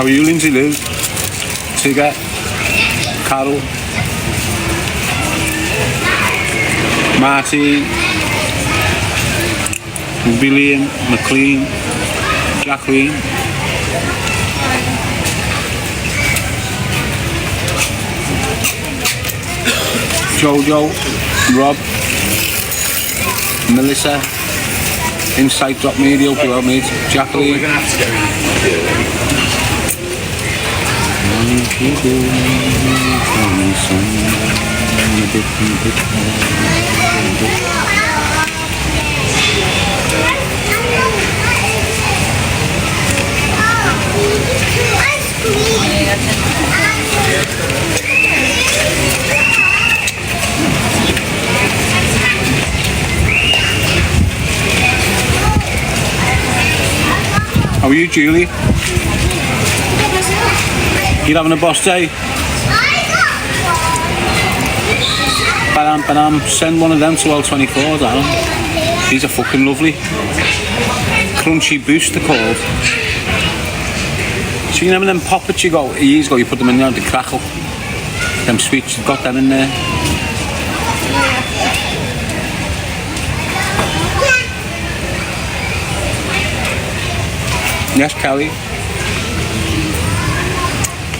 How are you, Lindsay Lou? Tigger? Carol? Martin? Billion? McLean? Jacqueline? Jojo? Rob? Melissa? Insight Drop Media, hope you're well, mate. Jacqueline? We're going to have to go How are you, Julie? You having a boss day? Badam, send one of them to L24, Darren. These are fucking lovely. Crunchy Boost, they're called. So you know them poppets you got years ago, you put them in there, they crackle. Them sweets, you've got them in there. Yes, Kelly.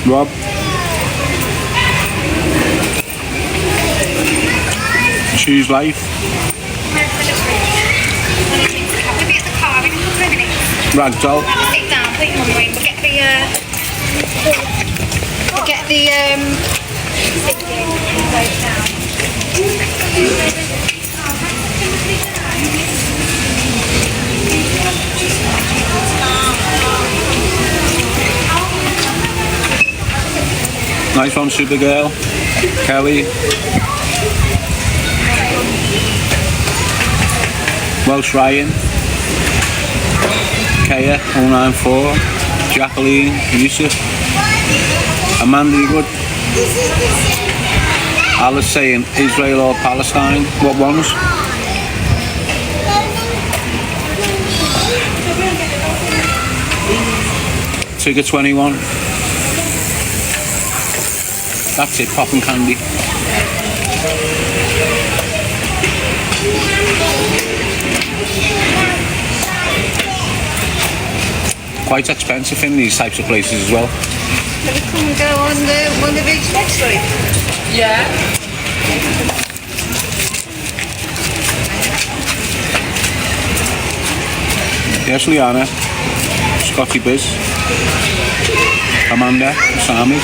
Rob. Choose life. We'll be at the car in a couple of minutes. Ragdoll. Sit down, put your mum in. We'll get the Nice one, Supergirl. Kelly. Welsh Ryan. Kaya 094. Jacqueline. Yusuf. Amanda, you good? Alice saying Israel or Palestine. What ones? Tigger 21. That's it, popping candy. Quite expensive in these types of places as well. Can we come and go on the beach next week? Yeah. Yes, Liana. Scotty Biz. Amanda. Sami.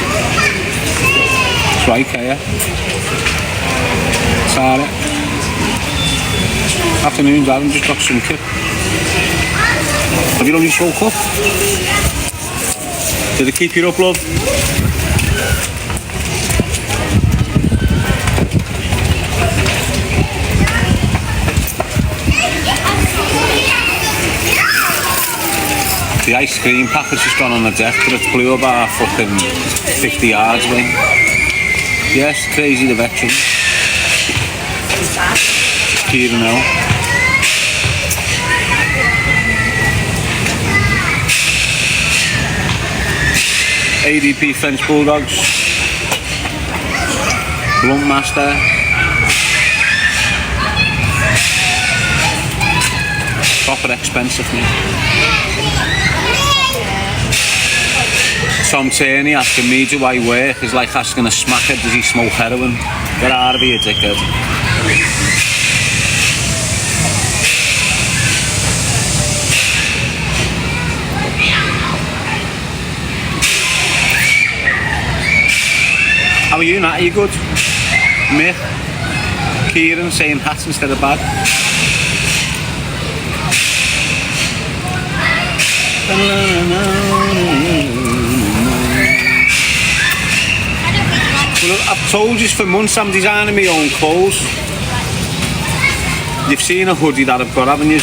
Right, Kaya. Sarah. Afternoon, Darren, just got some kip. Have you only woke up? Did it keep you up, love? The ice cream package has gone on the deck, but it's blew about fucking 50 yards away. Yes, Crazy the veteran. Kieran L. ADP French Bulldogs. Blunt Master. Proper expensive, mate. Tom Turney asking me, do I work? Is like asking a smacker, does he smoke heroin? Get out of here, dickhead. How are you, Nat? Are you good? Mick? Kieran saying hats instead of bad. Well, I've told you for months I'm designing my own clothes. You've seen a hoodie that I've got, haven't you?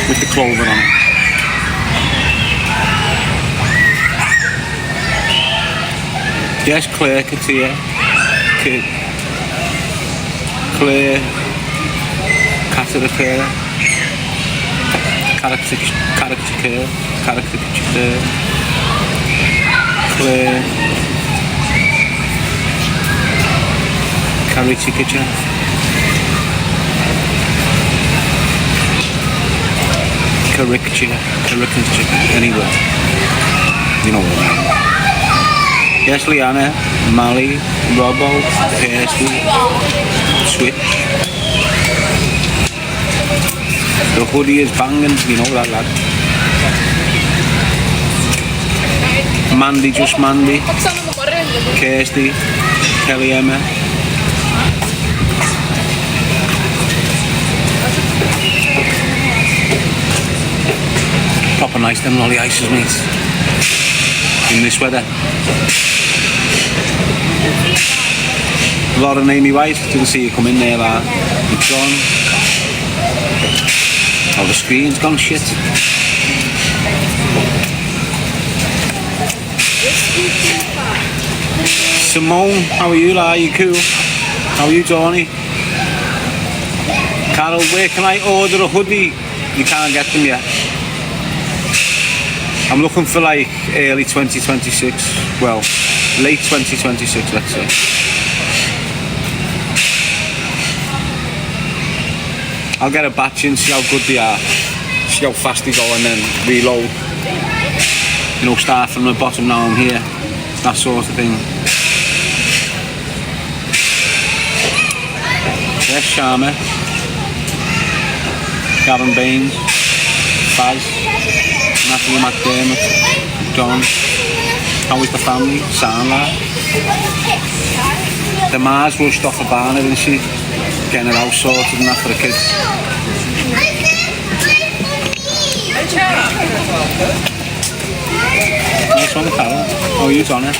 With the clover on it. Yes, Claire Katia. Claire Caterpillar. caricature, Claire, caricature, anyway, you know what I mean. Yes, Liana, Mali, Robbo, Kirsty, Switch. The hoodie is banging, you know that lad. Mandy, just Mandy. Kirsty, Kelly Emma. Proper nice them lolly ices, mate. In this weather. A lot of Amy White, didn't see you come in there, lad. It's gone. Oh, the screen's gone shit. Simone, how are you, lad? You cool? How are you, Tony? Carol, where can I order a hoodie? You can't get them yet. I'm looking for like early 2026. Well, late 2026, let's say. I'll get a batch in, see how good they are, see how fast they go, and then reload. You know, start from the bottom now I'm here, that sort of thing. Yes, Sharma, Gavin Baines, Faz, Natalie McDermott, John. How is the family? Sandra. The Mars rushed off a barn, didn't she? Getting her house sorted and that for the kids. Nice one, Carol. How are you, Donna? I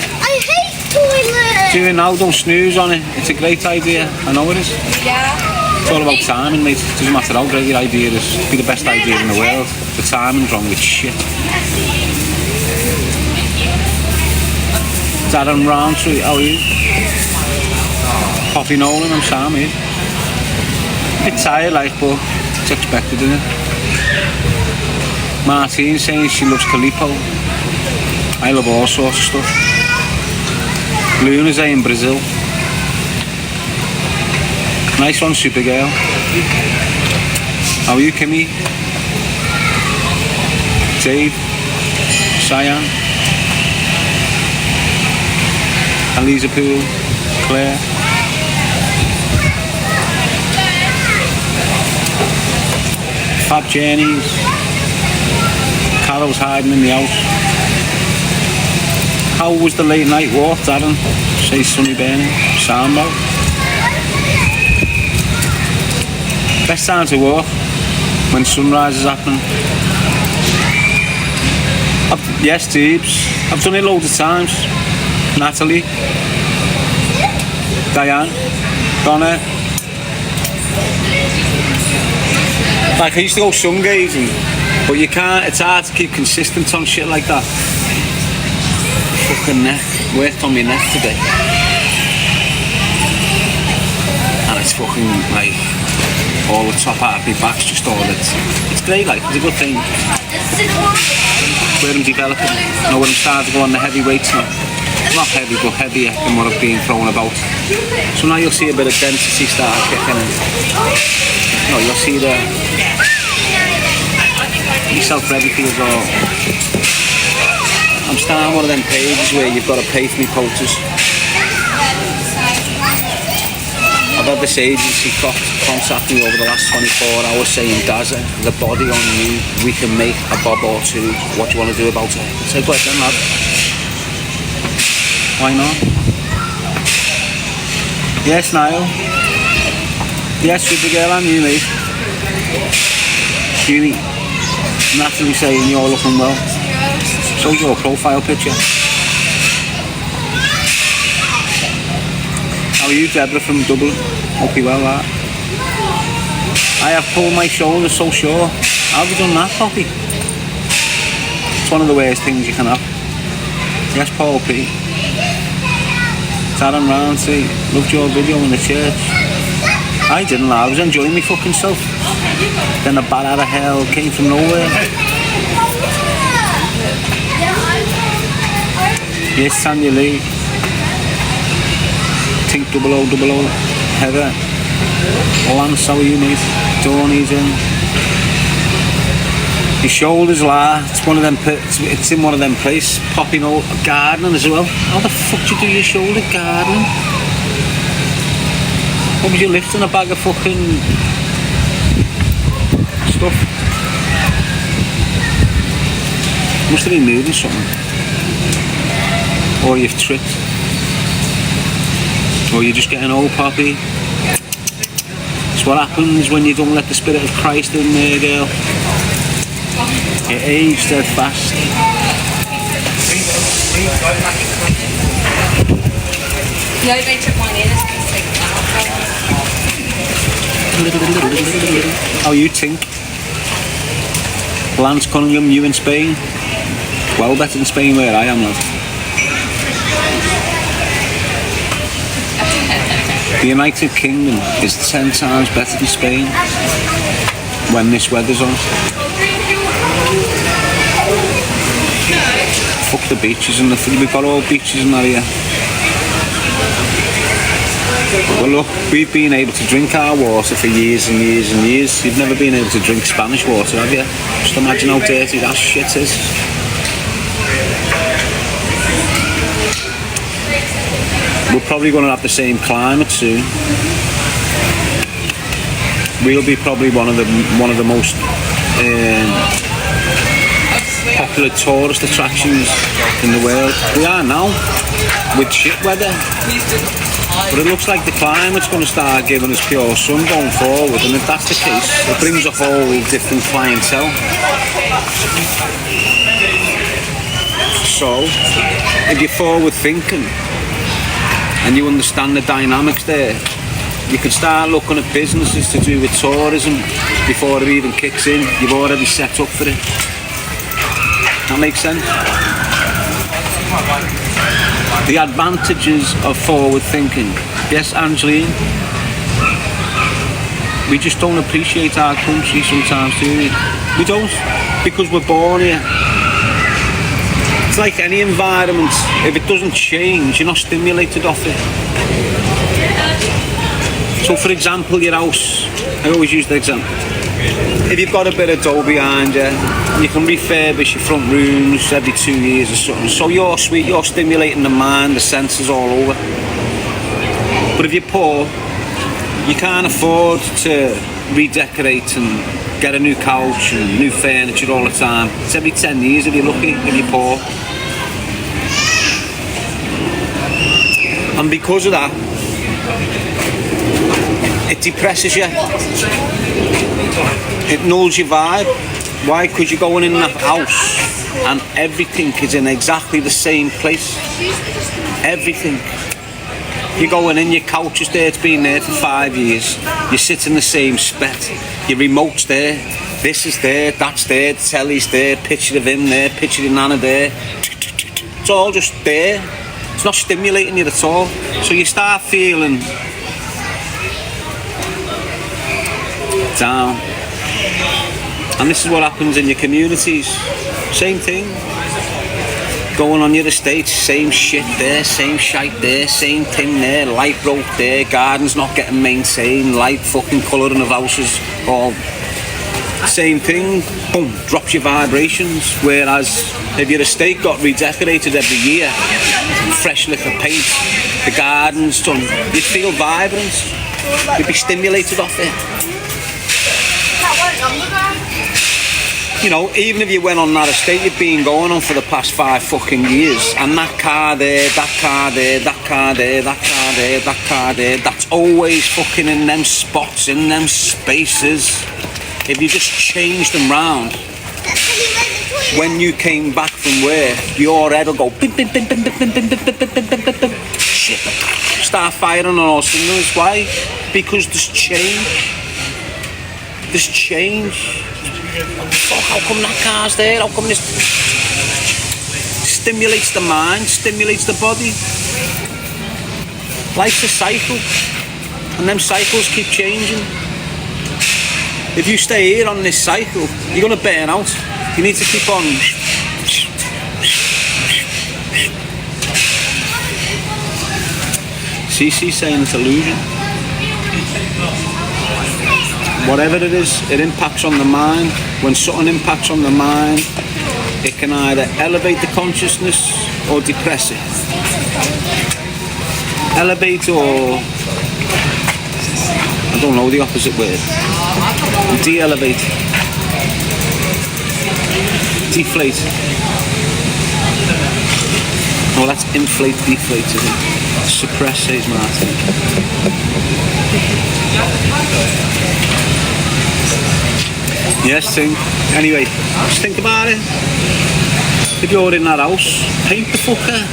hate toilets. Do it now, don't snooze on it. It's a great idea. I know it is. Yeah. It's all about timing, mate. It doesn't matter how great your idea is. It could be the best idea in the world. The timing's wrong with shit. Darren Roundtree, how are you? Poppy Nolan, I'm Sam, mate. A bit tired, like, but it's expected, isn't it? Martine saying she loves Calippo. I love all sorts of stuff. Luna's in Brazil. Nice one, Supergirl. How are you, Kimmy? Dave, Cyan, Elisa Poole, Claire. Fab Journeys. Carol's hiding in the house. How was the late night walk, Darren? Say Sunny Burning. Sambo. Best time to walk when sunrise is happening. Yes, Teebs. I've done it loads of times. Natalie. Diane. Donna. Like, I used to go sungazing, but you can't, it's hard to keep consistent on shit like that. Fucking neck, worked on my neck today. And it's fucking like, all the top out of my back's just all it's great, like, it's a good thing. Where I'm developing, you know, when I'm starting to go on the heavy weights now. Not heavy, but heavier than what I've been thrown about. So now you'll see a bit of density start kicking in. You know, you'll see the yourself ready for your all. I'm starting one of them pages where you've got to pay for me posters. I've had this agency contact me over the last 24 hours saying, Dazza, the body on you, we can make a bob or two. What do you want to do about it? I said, go ahead then, lad. Why not? Yes, Niall. Yes, Supergirl, and you, mate. Julie, Natalie saying you're looking well. So your profile picture. How are you, Deborah from Dublin? Hope you're well, that. I have pulled my shoulder so sure. How have you done that, Poppy? It's one of the worst things you can have. Yes, Paul P. Darren Roundtree, loved your video in the church. I didn't, I was enjoying my fucking self. Then a bat out of hell came from nowhere. Yes, Tanya Lee. Tink 0000. Heather. Lance, how are you, mate? Tony's in. Your shoulders lie. It's in one of them places. Popping out gardening as well. How the fuck do you do your shoulder gardening? What was you lifting, a bag of fucking stuff? Must have been moving something. Or you've tripped. Or you're just getting old, Poppy. It's what happens when you don't let the Spirit of Christ in there, girl. You age dead fast. No, they took mine in. How you think? Lance Cunningham, you in Spain? Well better than Spain where I am, lad. The United Kingdom is 10 times better than Spain when this weather's on. Fuck the beaches and we've got all beaches and that here. Well look, we've been able to drink our water for years and years and years. You've never been able to drink Spanish water, have you? Just imagine how dirty that shit is. We're probably going to have the same climate soon. We'll be probably one of the most popular tourist attractions in the world. We are now with shit weather, but it looks like the climate's going to start giving us pure sun going forward, and if that's the case, it brings a whole different clientele. So, if you're forward thinking and you understand the dynamics there, you can start looking at businesses to do with tourism before it even kicks in. You've already set up for it. That makes sense? The advantages of forward thinking. Yes, Angeline? We just don't appreciate our country sometimes, do we? We don't, because we're born here. It's like any environment, if it doesn't change, you're not stimulated off it. So for example, your house, I always use the example. If you've got a bit of dough behind you, you can refurbish your front rooms every 2 years or something. So you're sweet, you're stimulating the mind, the senses all over. But if you're poor, you can't afford to redecorate and get a new couch and new furniture all the time. It's every 10 years if you're lucky, if you're poor. And because of that, it depresses you. It nulls your vibe. Why? Because you're going in that house and everything is in exactly the same place. Everything. You're going in, your couch is there, it's been there for 5 years. You sit in the same spot. Your remote's there. This is there, that's there, the telly's there, picture of him there, picture of Nana there. It's all just there. It's not stimulating you at all. So you start feeling down. And this is what happens in your communities. Same thing. Going on your estate, same shit there, same shite there, same thing there, light broke there, gardens not getting maintained, light fucking colouring of houses, all same thing, boom, drops your vibrations. Whereas if your estate got redecorated every year, fresh lick of paint, the gardens done, you'd feel vibrant, you'd be stimulated off it. You know, even if you went on that estate you've been going on for the past 5 fucking years, and that car there, that car there, that car there, that car there, that car there, that's always fucking in them spots, in them spaces. If you just changed them round, when you came back from work, your head will go bim, bim, bim, bim, bim, bim, bim, bim, bim, bim, bim, bim, bim. Shit, start firing on all cylinders. Why? Because there's change. There's change. Oh, how come that car's there? How come this? Stimulates the mind, stimulates the body. Life's a cycle, and them cycles keep changing. If you stay here on this cycle, you're going to burn out. You need to keep on. CC saying it's illusion. Whatever it is, it impacts on the mind. When something impacts on the mind, it can either elevate the consciousness or depress it. Elevate or, I don't know the opposite word. De-elevate. Deflate. No, that's inflate, deflate, isn't it? Suppress, says Martin. Yes, think. Anyway, just think about it. If you're in that house, paint the fucker.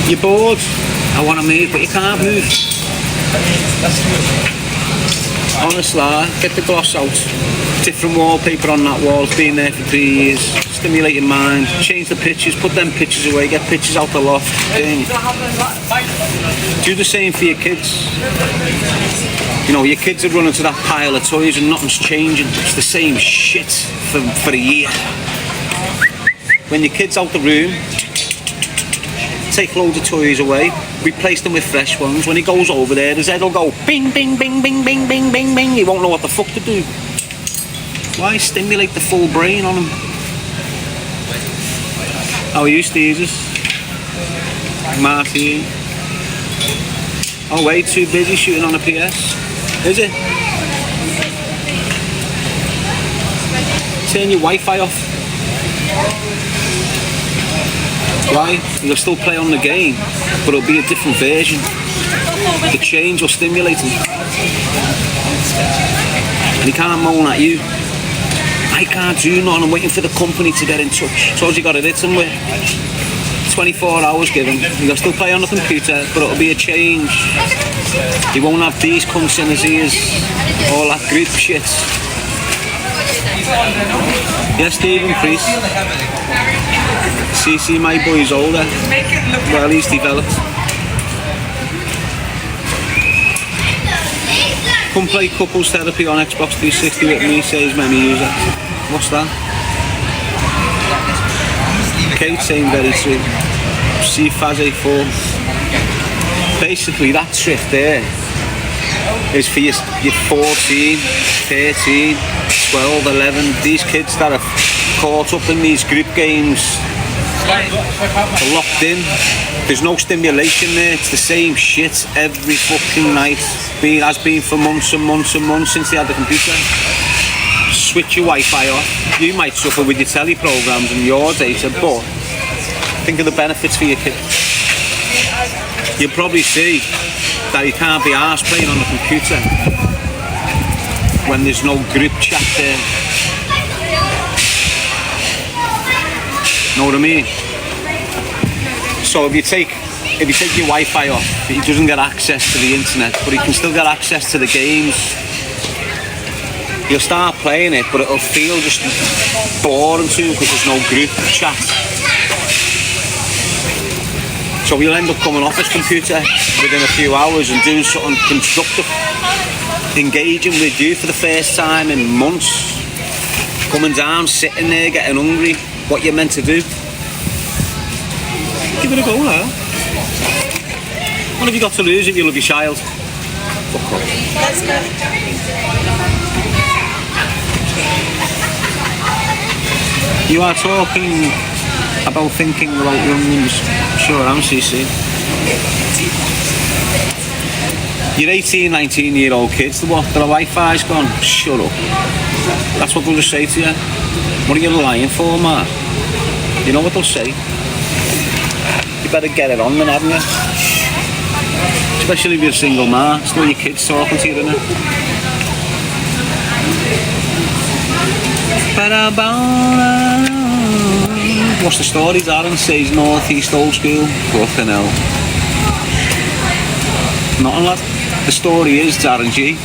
You're bored. I want to move, but you can't move. Honestly, get the gloss out. Different wallpaper on that wall. It's been there for 3 years. Stimulate your mind. Change the pictures. Put them pictures away. Get pictures out the loft. Do the same for your kids. You know, your kids are running to that pile of toys and nothing's changing. It's the same shit for a year. When your kid's out the room, take loads of toys away, replace them with fresh ones. When he goes over there, his head will go bing, bing, bing, bing, bing, bing, bing, bing. He won't know what the fuck to do. Why stimulate the full brain on him? How are you, Steezus? Marty? Oh, way too busy shooting on a PS. Is it? Turn your Wi-Fi off. Why? You'll still play on the game, but it'll be a different version. The change will stimulate him. And he can't moan at you. I can't do nothing, I'm waiting for the company to get in touch. So you got to hit him with 24 hours given. He'll still play on the computer, but it'll be a change. He won't have these cunts in his ears. All that group shit. Yes, Stephen Priest. CC, my boy's older. Well, he's developed. Come play couples therapy on Xbox 360 with me, says many user. What's that? Kate saying very true. See Faze 4. Basically, that trick there is for your 14, 13, 12, 11. These kids that are caught up in these group games are locked in. There's no stimulation there. It's the same shit every fucking night. Has been for months and months and months since they had the computer. Switch your Wi-Fi off. You might suffer with your telly programs and your data, but think of the benefits for your kid. You'll probably see that you can't be arsed playing on the computer when there's no group chat there. Know what I mean? So if you take your Wi-Fi off, he doesn't get access to the internet, but he can still get access to the games. You'll start playing it, but it'll feel just boring to him because there's no group chat. So he'll end up coming off his computer within a few hours and doing something constructive, engaging with you for the first time in months, coming down, sitting there, getting hungry, what you're meant to do. Give it a go now. What have you got to lose if you love your child? Fuck off. Let's go. You are talking about thinking about young ones. Sure, I'm CC. You're 18, 19-year-old kids, their Wi-Fi's gone. Shut up. That's what they'll just say to you. What are you lying for, man? You know what they'll say? You better get it on then, haven't you? Especially if you're a single man. Still your kids talking to you, isn't it? What's the story? Darren says North East Old School. Fucking hell. Nothing, lad. The story is Darren Gee.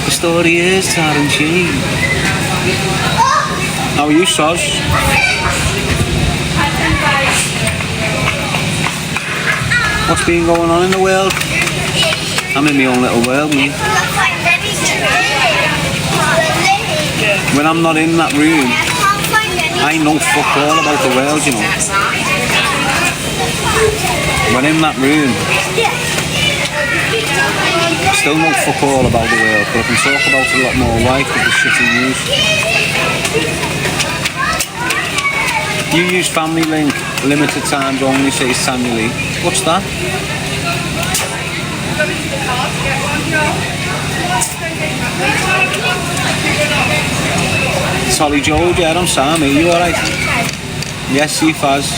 The story is Darren Gee. How are you, Soz? What's been going on in the world? I'm in my own little world, mate. When I'm not in that room, I know fuck all about the world, you know. When in that room, still know fuck all about the world, but I can talk about it a lot more. Why? Because the shitty news. You use Family Link, limited times only, says Tanya Lee. What's that? Solly Joe, yeah, I'm Sam, are you alright? Yes, see Faz.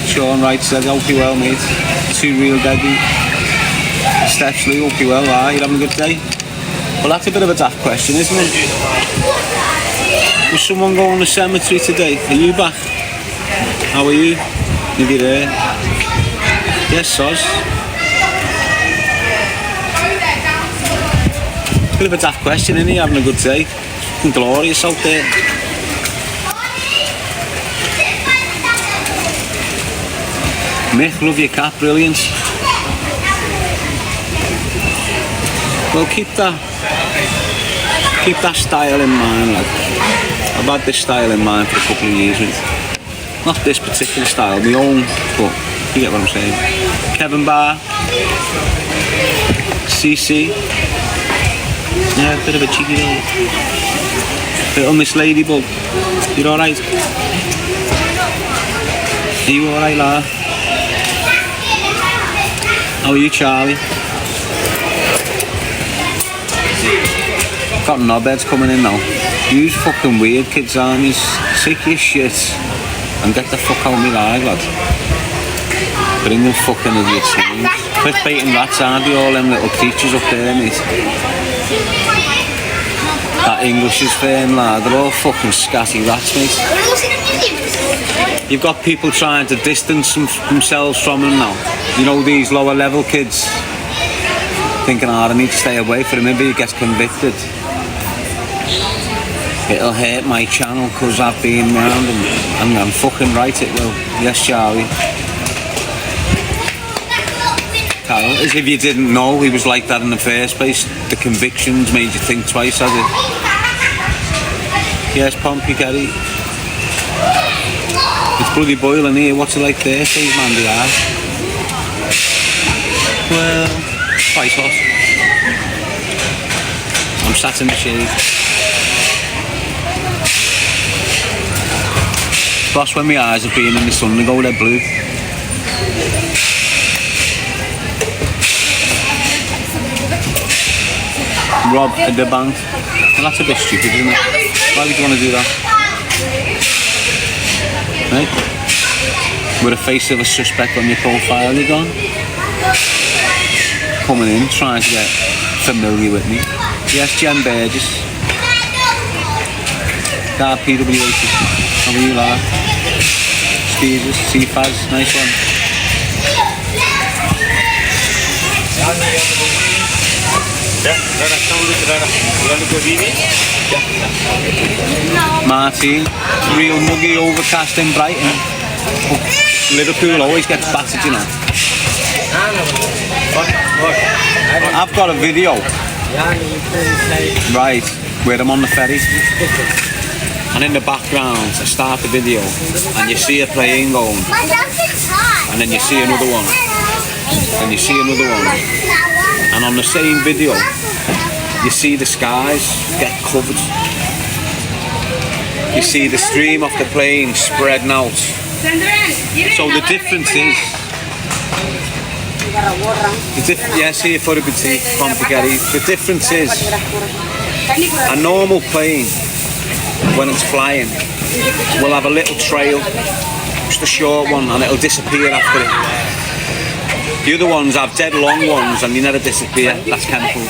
Sean Wright said, hope you well, mate. Two real deadly. Steps Lee, hope you well, you're having a good day. Well, that's a bit of a daft question, isn't it? Was someone going to the cemetery today? Are you back? How are you? If you're there. Yes, Soz. Bit of a daft question, isn't he? Having a good day. Fucking glorious out there. Mick, love your cat, brilliant. Well, keep that style in mind, like. I've had this style in mind for a couple of years, mate. Not this particular style, my own, but you get what I'm saying. Kevin Barr, CC. Yeah, a bit of a cheeky little Miss Ladybug. You alright? Are you alright, Lara? How are you, Charlie? Got knobheads coming in now. You's fucking weird kids, aren't you? Take your shit and get the fuck out of me live, lad. Bring them fucking idiots in. Clickbaiting rats, aren't they? All them little creatures up there, mate. That English is firm, lad. They're all fucking scatty rats, mate. You've got people trying to distance themselves from him now. You know, these lower level kids thinking, I need to stay away from him. Maybe he gets convicted. It'll hurt my channel because I've been around him. And I'm fucking right, it will. Yes, Charlie. Carol, as if you didn't know he was like that in the first place. The convictions made you think twice, has it? Yes, Pompey, Gary. It's bloody boiling here. What's it like there, says Mandy R? Well, quite hot. I'm sat in the shade. Boss, when my eyes have been in the sun, they go they're blue. Rob at the bank. Well, that's a bit stupid, isn't it? Why would you want to do that? Right? With a face of a suspect on your profile, you're gone. Coming in, trying to get familiar with me. Yes, Jen Burgess. Guard PWH. How are you, Lara? Stevens, C-Faz, nice one. Martin, real muggy overcast in Brighton. Liverpool always gets battered, you know. I've got a video, right, where I'm on the ferry, and in the background I start the video and you see a plane going, and then you see another one, and you see another one, and on the same video you see the skies get covered. You see the stream of the plane spreading out. So the difference is, yes, here for a good tea from spaghetti. The difference is, a normal plane, when it's flying, will have a little trail, just a short one, and it'll disappear after it. The other ones have dead long ones and they never disappear. That's chemicals.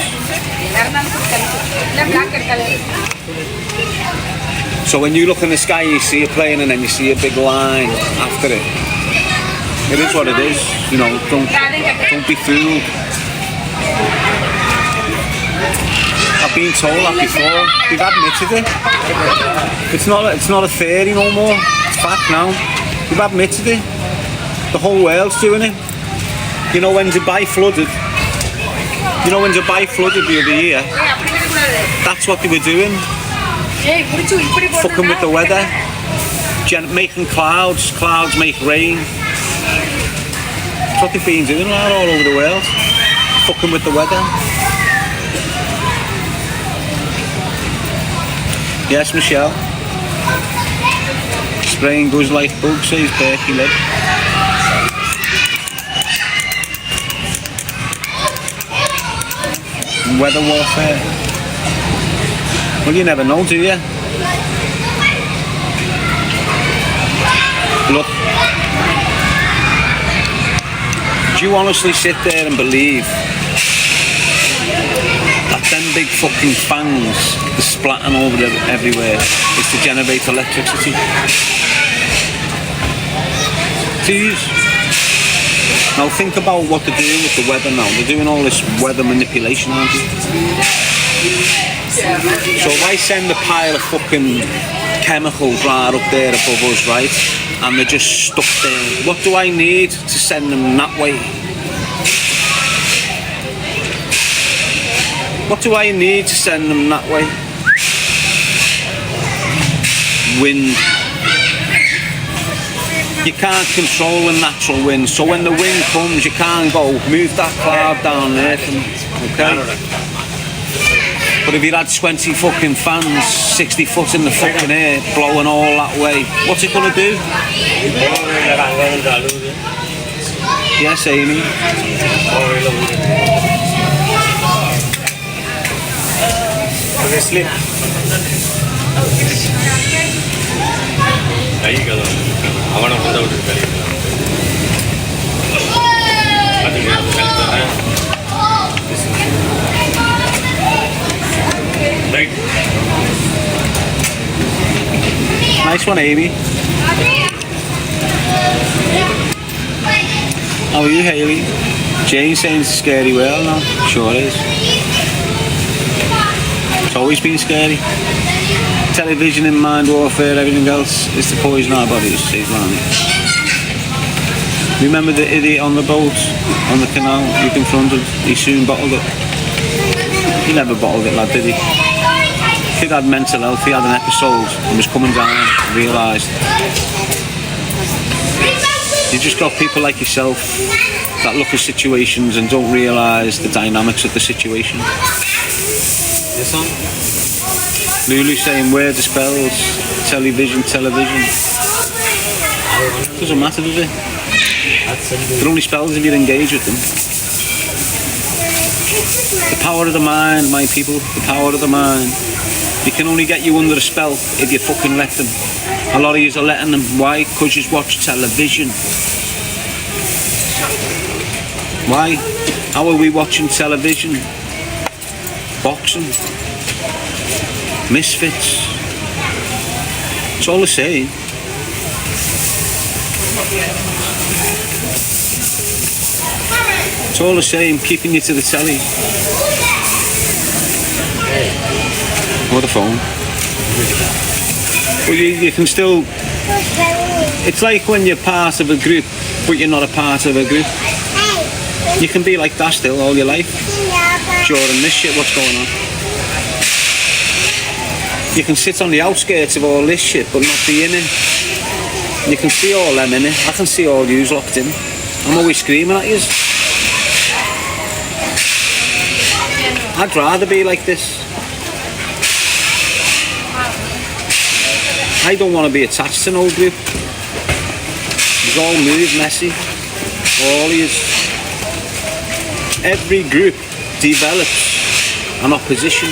So when you look in the sky, you see a plane and then you see a big line after it. It is what it is, you know. Don't be fooled. I've been told that before. They've admitted it. It's not a theory no more. It's fact now. They've admitted it. The whole world's doing it. You know, when Dubai flooded, You know when Dubai flooded the other year? That's what they were doing. Fucking with the weather. Making clouds. Clouds make rain. That's what they've been doing all over the world. Fucking with the weather. Yes, Michelle. Spraying goes like bugs, says Berkey Lib. Weather warfare. Well, you never know, do you? Look. Do you honestly sit there and believe that them big fucking fangs are splatting over everywhere is to generate electricity? Please. Now think about what they're doing with the weather now. They're doing all this weather manipulation, aren't they? So if I send a pile of fucking chemicals right up there above us, right, and they're just stuck there, what do I need to send them that way? What do I need to send them that way? Wind. You can't control the natural wind, so when the wind comes, you can't go move that cloud down there. Okay? But if you had 20 fucking fans, 60 foot in the fucking air, blowing all that way, what's it gonna do? Yes, Amy. Sleep. I want to put out Nice one, Amy. How are you, Hayley? Jane saying it's a scary world now. Sure is. It's always been scary. Television and mind warfare, everything else is to poison our bodies, says Lanny. Remember the idiot on the boat, on the canal, you confronted? He soon bottled it. He never bottled it, lad, did he? Kid had mental health, he had an episode and was coming down and realised. You just got people like yourself that look at situations and don't realise the dynamics of the situation. This one? Lulu saying words are spells, television. Doesn't matter, does it? They're only spells if you engage with them. The power of the mind, my people, the power of the mind. You can only get you under a spell if you fucking let them. A lot of yous are letting them. Why? Because you watch television. Why? How are we watching television? Boxing. Misfits. It's all the same. It's all the same, keeping you to the telly. Or the phone. But you can still... It's like when you're part of a group, but you're not a part of a group. You can be like that still all your life. During this shit, what's going on? You can sit on the outskirts of all this shit, but not be in it. You can see all them in it. I can see all yous locked in. I'm always screaming at yous. I'd rather be like this. I don't want to be attached to no group. It's all move messy. All yous. Every group develops an opposition.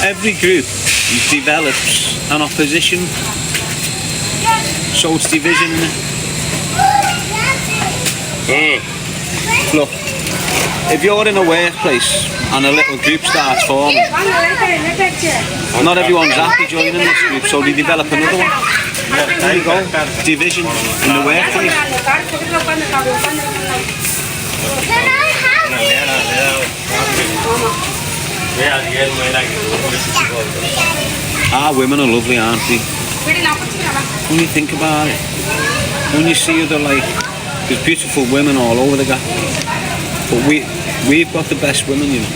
Every group develops an opposition, so it's division. Look, if you're in a workplace and a little group starts forming, not everyone's happy joining this group, so they develop another one. There you go, division in the workplace. Our women are lovely, aren't they? When you think about it, when you see other, like, there's beautiful women all over the gap, but we've got the best women, you know.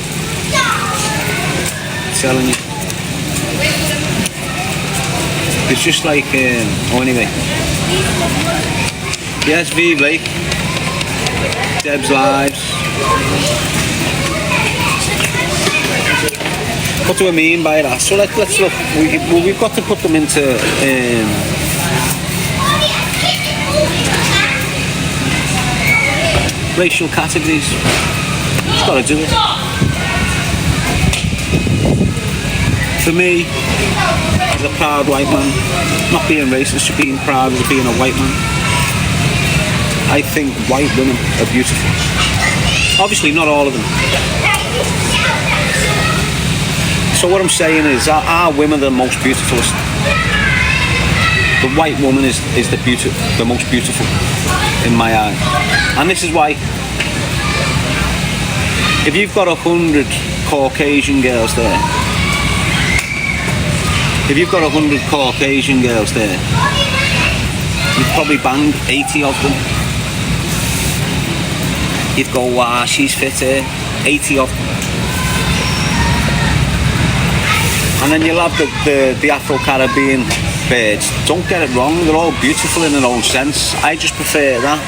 I'm telling you. It's just like, oh, anyway. Yes, Vive Lake, Deb's Lives. What do I mean by that? So let's look. We've got to put them into racial categories. Just got to do it. For me, as a proud white man, not being racist, but being proud of being a white man, I think white women are beautiful. Obviously, not all of them. So what I'm saying is, our women are the most beautiful. The white woman is the most beautiful in my eye. And this is why, if you've got 100 Caucasian girls there, you'd probably bang 80 of them. You'd go, wow, she's fit here. 80 of them. And then you'll have the Afro-Caribbean birds. Don't get it wrong, they're all beautiful in their own sense. I just prefer that.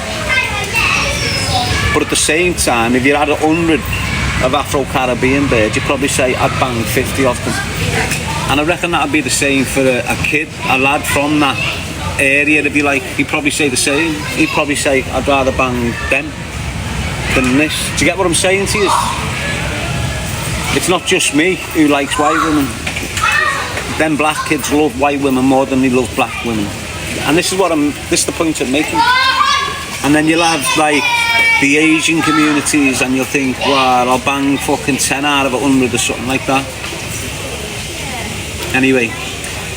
But at the same time, if you had 100 of Afro-Caribbean birds, you'd probably say, I'd bang 50 of them. And I reckon that'd be the same for a kid, a lad from that area. It'd be like, he'd probably say the same. He'd probably say, I'd rather bang them than this. Do you get what I'm saying to you? It's not just me who likes white women. Them black kids love white women more than they love black women. And this is the point I'm making. And then you'll have like the Asian communities and you'll think, well, I'll bang fucking 10 out of 100 or something like that. Anyway,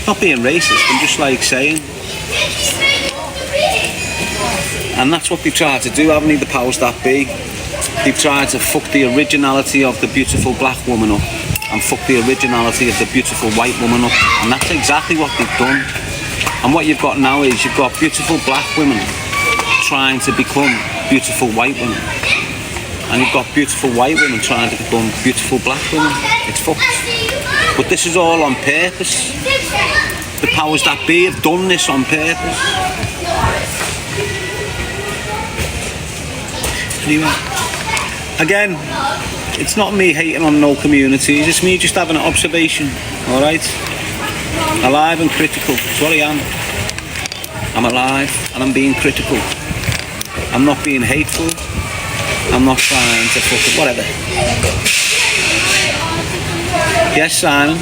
not being racist, I'm just like saying. And that's what they've tried to do, haven't they, the powers that be? They've tried to fuck the originality of the beautiful black woman up and fuck the originality of the beautiful white woman up. And that's exactly what they've done. And what you've got now is you've got beautiful black women trying to become beautiful white women. And you've got beautiful white women trying to become beautiful black women. It's fucked. But this is all on purpose. The powers that be have done this on purpose. Anyway, again, it's not me hating on no communities, it's me just having an observation, alright? Alive and critical, that's what I am. I'm alive and I'm being critical. I'm not being hateful. I'm not trying to fuck it, whatever. Yes, Simon.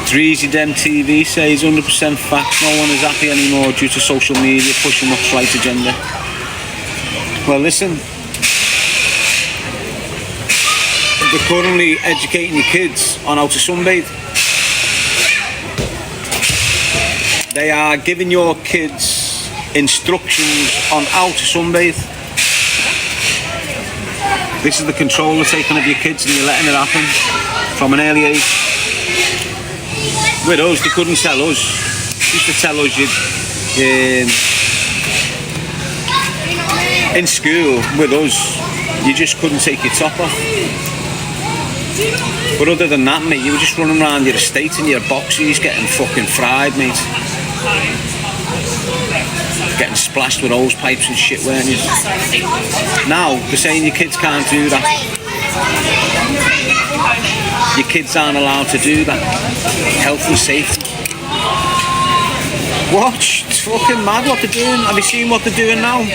Dreezy Dem TV says 100% facts, no one is happy anymore due to social media pushing up right agenda. Well, listen, they're currently educating your kids on how to sunbathe. They are giving your kids instructions on how to sunbathe. This is the control they're taking of your kids and you're letting it happen from an early age. With us, they couldn't tell us. They used to tell us in school, with us, you just couldn't take your top off. But other than that, mate, you were just running around your estate in your boxes getting fucking fried, mate. Getting splashed with hose pipes and shit, weren't you? Now, they're saying your kids can't do that. Your kids aren't allowed to do that. Health and safety. What? It's fucking mad what they're doing. Have you seen what they're doing now?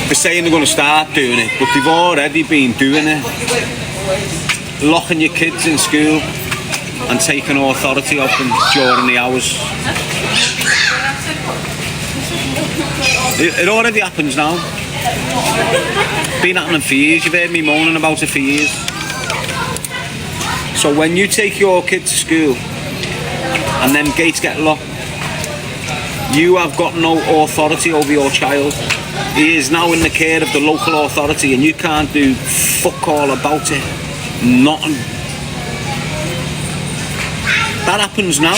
They're saying they're going to start doing it, but they've already been doing it. Locking your kids in school and taking authority of them during the hours. It already happens now. Been happening for years. You've heard me moaning about it for years. So when you take your kid to school and them gates get locked, you have got no authority over your child. He is now in the care of the local authority, and you can't do fuck all about it. Nothing. That happens now.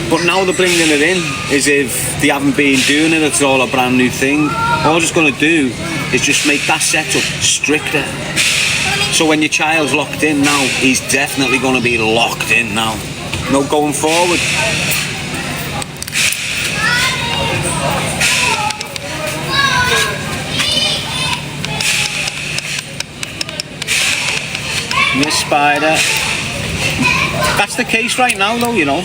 But now they're bringing it in as if they haven't been doing it, it's all a brand new thing. All it's going to do is just make that setup stricter. So when your child's locked in now, he's definitely going to be locked in now. No going forward. Miss Spider. That's the case right now though, you know.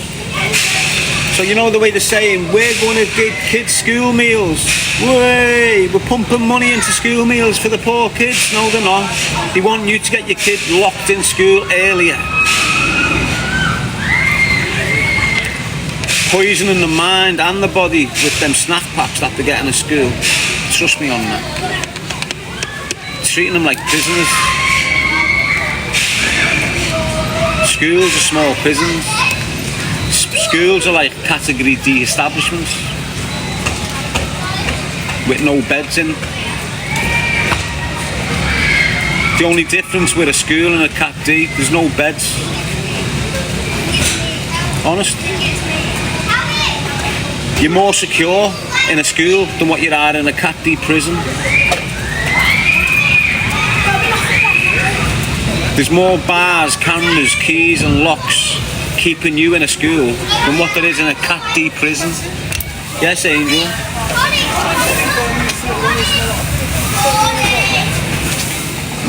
So you know the way they're saying, we're going to give kids school meals. Way, we're pumping money into school meals for the poor kids. No, they're not. They want you to get your kid locked in school earlier. Poisoning the mind and the body with them snack packs that they get in school. Trust me on that. Treating them like prisoners. Schools are small prisons. Schools are like category D establishments with no beds in. The only difference with a school and a Cat D, there's no beds. Honest. You're more secure in a school than what you are in a Cat D prison. There's more bars, cameras, keys and locks keeping you in a school than what there is in a Cat D prison. Yes, Angel?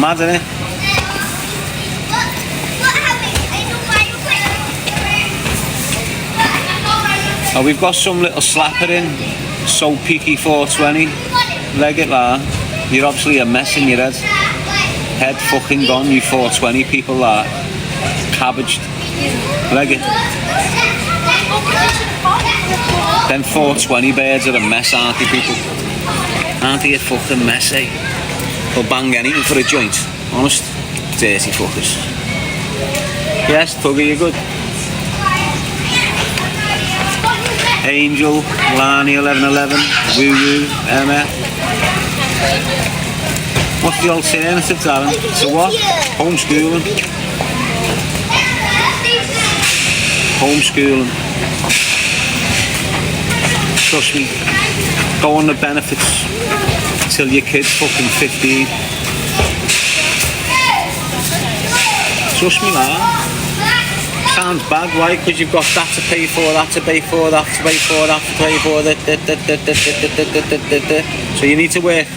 Mad, isn't it? Oh, we've got some little slapper in. So peaky 420. Leg it there. You're obviously a mess in your head. Head fucking gone, you 420 people there. Cabbaged. Leg it. Them 420 birds are a mess, aren't they, people? Aren't they a fucking mess, eh? They'll bang anything for a joint. Honest. Dirty fuckers. Yes, Tugger, you're good. Angel, Lani 1111, Woo Woo, Emma. What's the alternative, Darren? To what? Homeschooling. Homeschooling. Trust me. Go on the benefits till your kid's fucking 15. Trust me, man. Sounds bad, right? Because you've got that to pay for, that to pay for, that to pay for, that to pay for, that. So you need to work.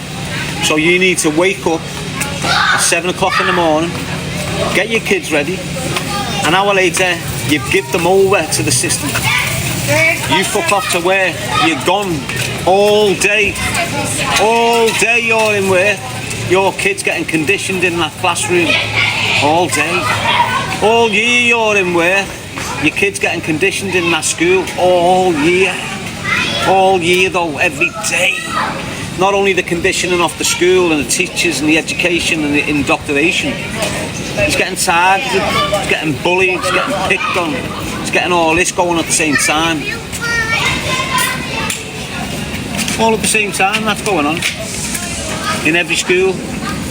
So you need to wake up at 7 o'clock in the morning, get your kids ready. An hour later, you give them over to the system. You fuck off to work. You're gone all day. All day you're in work. Your kid's getting conditioned in that classroom. All day. All year you're in work. Your kid's getting conditioned in that school all year. All year though, every day. Not only the conditioning of the school and the teachers and the education and the indoctrination. He's getting tired, he's getting bullied, he's getting picked on, he's getting all this going at the same time. All at the same time, that's going on. In every school,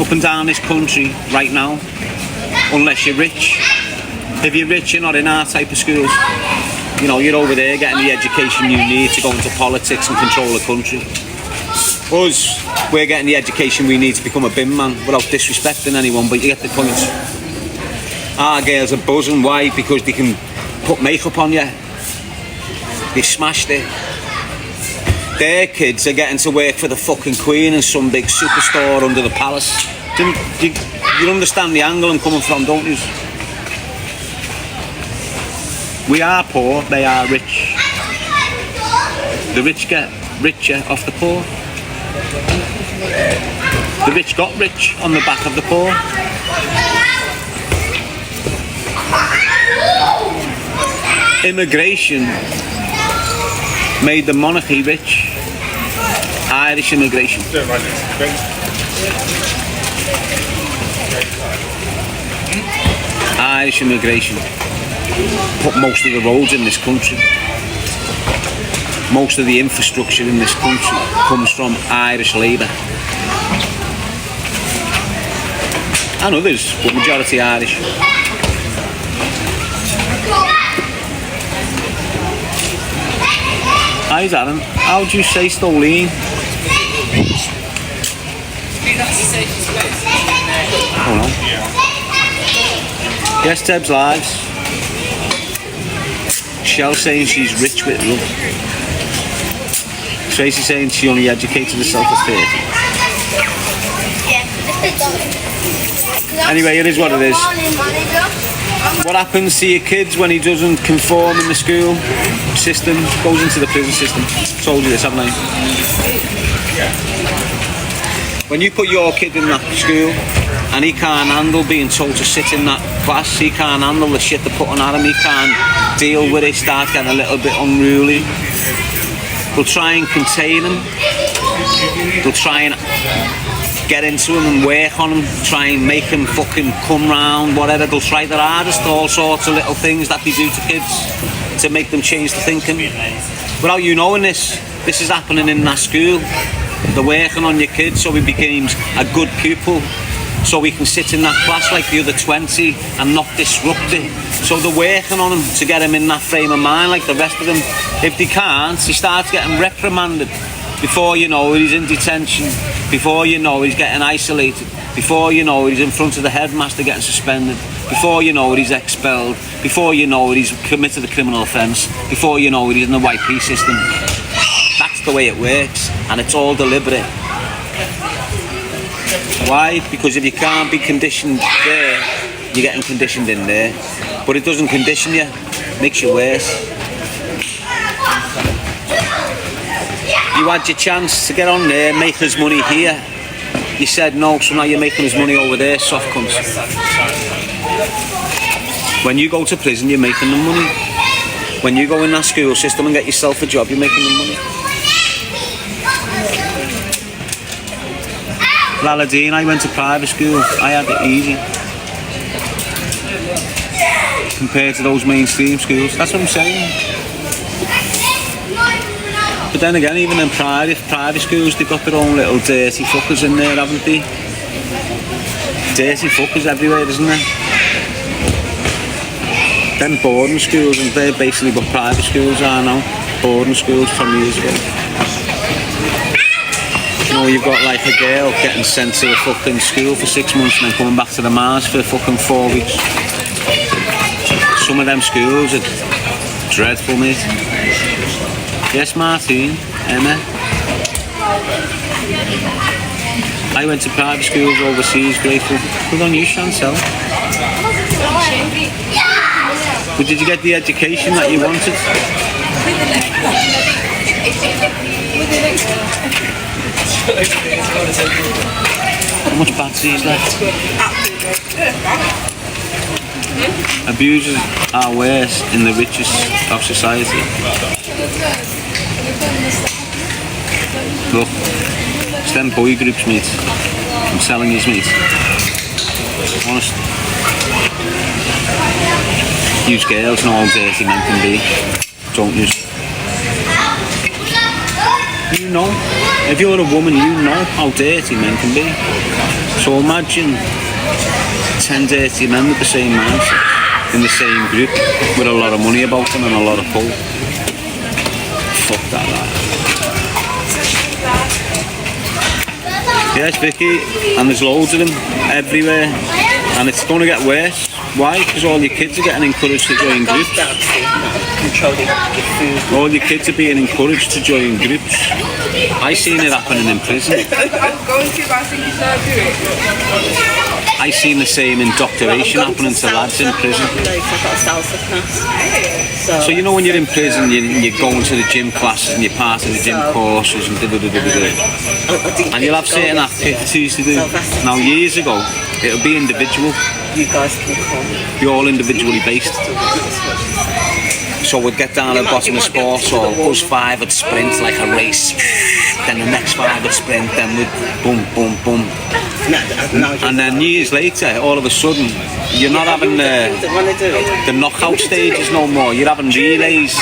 up and down this country right now. Unless you're rich. If you're rich, you're not in our type of schools. You know, you're over there getting the education you need to go into politics and control the country. Us, we're getting the education we need to become a bin man without disrespecting anyone, but you get the point. Our girls are buzzing. Why? Because they can put makeup on you. They smashed it. Their kids are getting to work for the fucking Queen in some big superstore under the palace. You understand the angle I'm coming from, don't you? We are poor, they are rich. The rich get richer off the poor. The rich got rich on the back of the poor. Immigration made the monarchy rich. Irish immigration. Irish immigration put most of the roads in this country. most of the infrastructure in this country comes from Irish labour. And others, but majority Irish. Hi Darren, how do you say Stolene? Hold on. Yes, Deb's lives. Shell saying she's rich with love. Tracy saying she only educated herself at 30. Anyway, it is what it is. What happens to your kids when he doesn't conform in the school system? Goes into the prison system. Told you this, haven't I? When you put your kid in that school and he can't handle being told to sit in that class, he can't handle the shit they're putting at him, he can't deal with it, start getting a little bit unruly, they'll try and contain him, they'll try and get into him and work on him, try and make him fucking come round, whatever. They'll try their hardest, all sorts of little things that they do to kids to make them change their thinking. Without you knowing this is happening in that school. They're working on your kid so he becomes a good pupil, so he can sit in that class like the other 20 and not disrupt it. So they're working on him to get him in that frame of mind like the rest of them. If they can't, he starts getting reprimanded. Before you know it, he's in detention. Before you know it, he's getting isolated. Before you know it, he's in front of the headmaster getting suspended. Before you know it, he's expelled. Before you know it, he's committed a criminal offence. Before you know it, he's in the YP system. That's the way it works, and it's all deliberate. Why? Because if you can't be conditioned there, you're getting conditioned in there. But it doesn't condition you, it makes you worse. You had your chance to get on there, make us money here. You said no, so now you're making us money over there, soft cunts. When you go to prison, you're making them money. When you go in that school system and get yourself a job, you're making them money. Laladine, I went to private school. I had it easy. Compared to those mainstream schools. That's what I'm saying. But then again, even in private schools, they've got their own little dirty fuckers in there, haven't they? Dirty fuckers everywhere, isn't there? Then boarding schools, and they're basically what private schools are now. Boarding schools from years ago. You know, you've got like a girl getting sent to a fucking school for 6 months and then coming back to the Mars for fucking 4 weeks. Some of them schools are dreadful, mate. Yes, Martine, Emma. I went to private schools overseas, grateful. Good on you, Chantal. But did you get the education that you wanted? How much battery is left? Abusers are worse in the richest of society. Look, it's them boy groups, mate. I'm selling you, mate. Honest. Use girls know how dirty men can be. Don't use. You know, if you're a woman, you know how dirty men can be. So imagine 10 dirty men with the same mindset in the same group with a lot of money about them and a lot of pull. Fuck that, Yes, Vicky, and there's loads of them everywhere, and it's going to get worse. Why? Because all your kids are getting encouraged to join groups. All your kids are being encouraged to join groups. I seen it happening in prison. I seen the same indoctrination happening to lads in prison. So you know when you're in prison, you're going to the gym classes and you're part of the gym courses and and you'll have certain activities to do. Now years ago, it'll be individual. You guys can come. You're all individually based. So we'd get down at the bottom of sports, or us 5 would sprint like a race. Then the next 5 would sprint, then we'd boom, boom, boom. And then years later, all of a sudden, you're not having the knockout stages no more. You're having relays.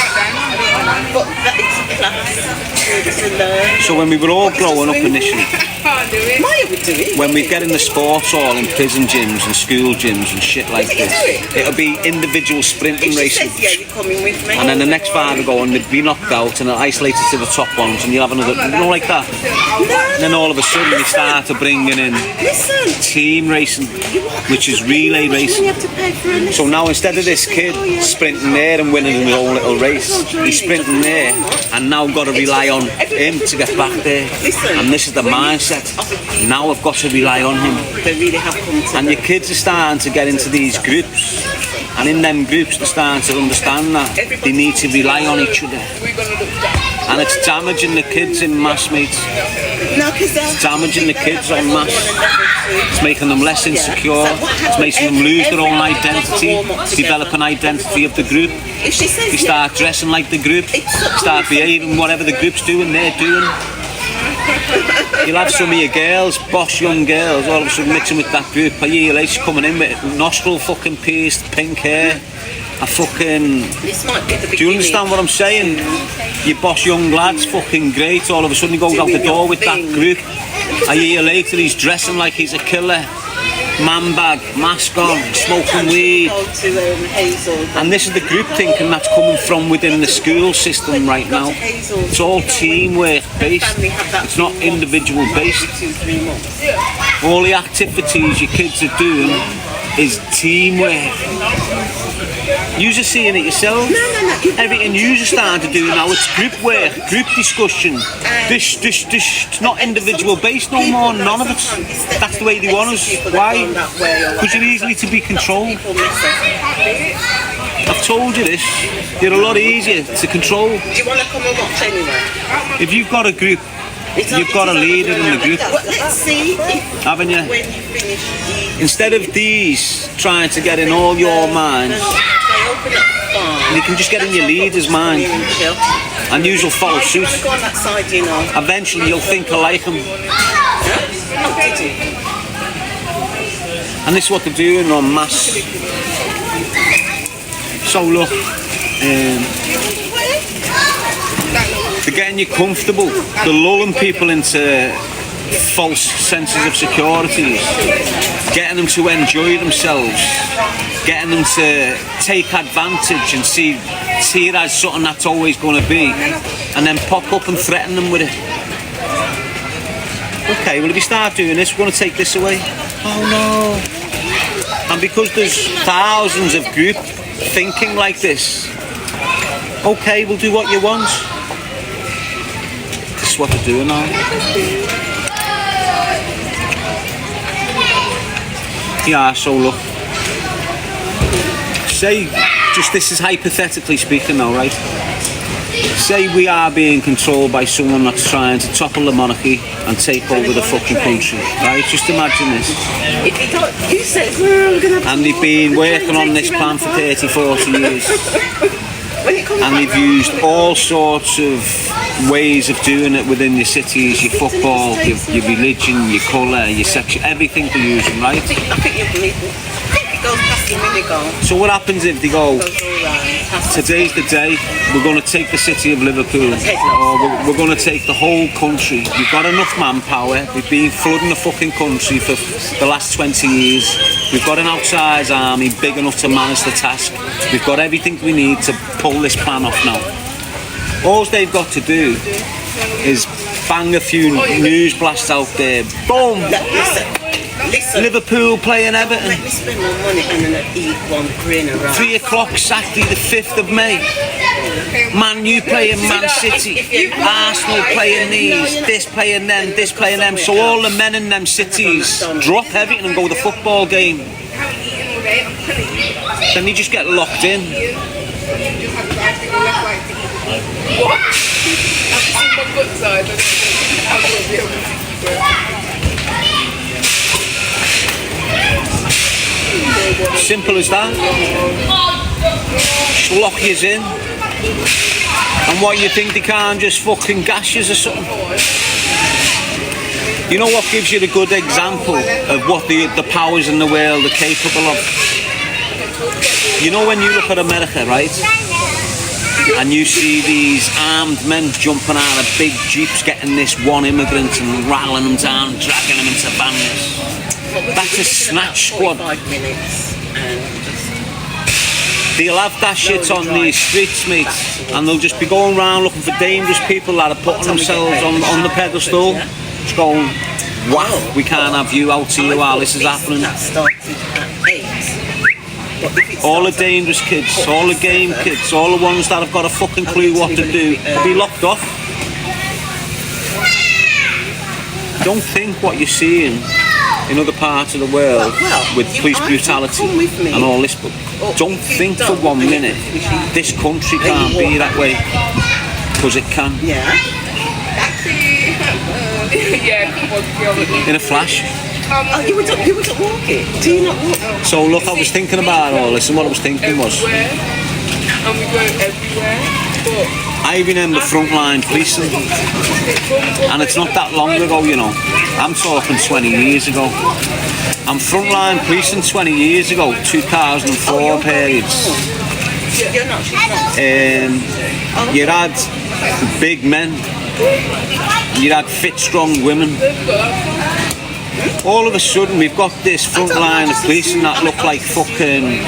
But that is class to learn. So when we were all growing up initially, Maya would do it. when we'd get in the sports hall in prison gyms and school gyms and shit like Is it you this, do it? it'll be individual sprinting If she races. says, yeah, you're coming with me. And then the next 5 will go and they'd be knocked out and they're isolated to the top ones and you'll have another, you know, like that. And then all of a sudden they start to bringing in Listen. team racing, which is relay You racing. have to pay for a lesson. So now instead of this kid sprinting there and winning his own little race, he's sprinting there and now got to rely on him to get back there. And this is the mindset. Now I've got to rely on him. They really have come to And your kids are starting to get into these groups, and in them groups they're starting to understand that they need to rely on each other. And it's damaging the kids in mass, mate. No, because It's damaging the kids en masse. It's making them less insecure. It's making them lose their own identity, develop an identity of the group. if she says They start dressing like the group, start behaving whatever the group's doing, they're doing. You'll have some of your girls, boss young girls, all of a sudden mixing with that group. A year later, she's coming in with nostril fucking pierced, pink hair, a fucking... this might be the beginning. Do you understand what I'm saying? Your boss young lad's fucking great, all of a sudden he goes out the door with that group. A year later, he's dressing like he's a killer. Man bag, mask on, smoking weed. Go to Hazel. And this is the group thinking that's coming from within the school system right now. It's all teamwork based. It's not individual based. 2-3 months. All the activities your kids are doing is teamwork. You're seeing it yourself. Everything you're starting to do now, it's group work, group discussion. This, it's not individual based no more, none of it. That's the way they want us. Why? Because you're easily to be controlled. People miss us. I've told you this. You're a lot easier to control. Do you want to come and watch anyway? If you've got a group, you've got a leader in the group, Well, let's see if haven't you? when you finish the Instead of these trying to get in all your minds, they open up the farm. you can just get in your leader's mind and you will follow You suit. want to go on that side, you know. Eventually you'll think alike them. Oh, did you? And this is what they're doing on mass. So look, they're getting you comfortable. They're lulling people into false senses of security, getting them to enjoy themselves, getting them to take advantage and see it as something that's always going to be, and then pop up and threaten them with it. Okay, well if you start doing this, we're going to take this away. Oh no. And because there's thousands of group thinking like this, okay, we'll do what you want. This is what they're doing now. Yeah, so look. Say, just this is hypothetically speaking now, right? Say we are being controlled by someone that's trying to topple the monarchy and take over the fucking country, right? Just imagine this. If you don't, you said, we're going to And they've been working on this plan for 30, 40 years. when it comes And back they've used all sorts of ways of doing it within your cities, your football, your religion, your colour, your sex, everything they're using, right? I think you believe it. I think it goes past the minute goal. So what happens if they go, Goes all round. Past today's the day, we're going to take the city of Liverpool, or we're going to take the whole country. We've got enough manpower, we've been flooding the fucking country for the last 20 years. We've got an outside army big enough to manage the task. We've got everything we need to pull this plan off now. All they've got to do is bang a few news blasts out there. Boom! Listen. Liverpool playing Everton. Let me spend my money and then eat one grin around. 3 o'clock Saturday the 5th of May. Man U playing Man City. Arsenal playing these. This playing them. This playing them. So all the men in them cities drop everything and go to the football game. Then they just get locked in. Simple as that. Just lock yous in. And what, you think they can't just fucking gas yous or something? You know what gives you the good example of what the powers in the world are capable of? You know when you look at America, right? and you see these armed men jumping out of big jeeps, getting this one immigrant and rattling them down, and dragging them into bandits. That's a snatch squad. 45 minutes and just They'll have that shit on these streets, mate, and they'll just be going around looking for dangerous people that are putting themselves on the pedestal, just going, wow, we can't have you out here while this is happening. That started at 8. But if it All the starts at dangerous kids, 7, all the game kids, all the ones that have got a fucking clue what to do, be locked off. Don't think what you're seeing in other parts of the world with police brutality and all this, but don't think for 1 minute this country can't be that way, because it can. Yeah. In a flash. Oh, you would walk it. Do you not walk? So look, I was thinking about all this, and what I was thinking was, And we go everywhere, but I've been in the frontline policing, and it's not that long ago, you know. I'm talking 20 years ago. I'm frontline policing 20 years ago, 2004 periods. You're not. She's not. You had big men, you had fit, strong women. All of a sudden, we've got this front line of policing that look like fucking.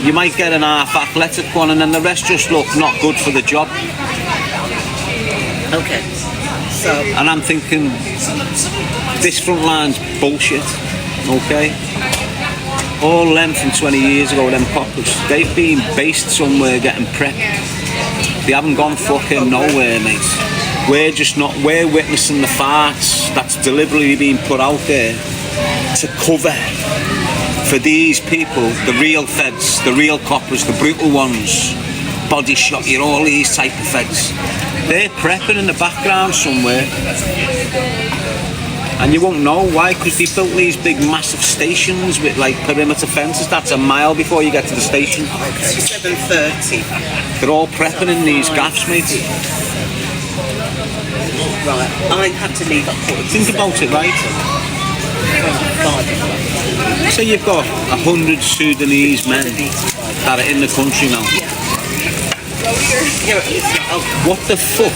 You might get an half athletic one, and then the rest just look not good for the job. Okay. So. And I'm thinking, this front line's bullshit. Okay. All them from 20 years ago, them coppers, they've been based somewhere getting prepped. They haven't gone fucking nowhere, mate. We're witnessing the farts that's deliberately being put out there to cover for these people, the real feds, the real coppers, the brutal ones, body shot you, all these type of feds. They're prepping in the background somewhere, and you won't know why, because they built these big massive stations with like perimeter fences. That's a mile before you get to the station. Okay. 7:30. They're all prepping in these gaffs, mate. Right. I have to leave at 4. Think about it, right? Say you've got 100 Sudanese men that are in the country now. What the fuck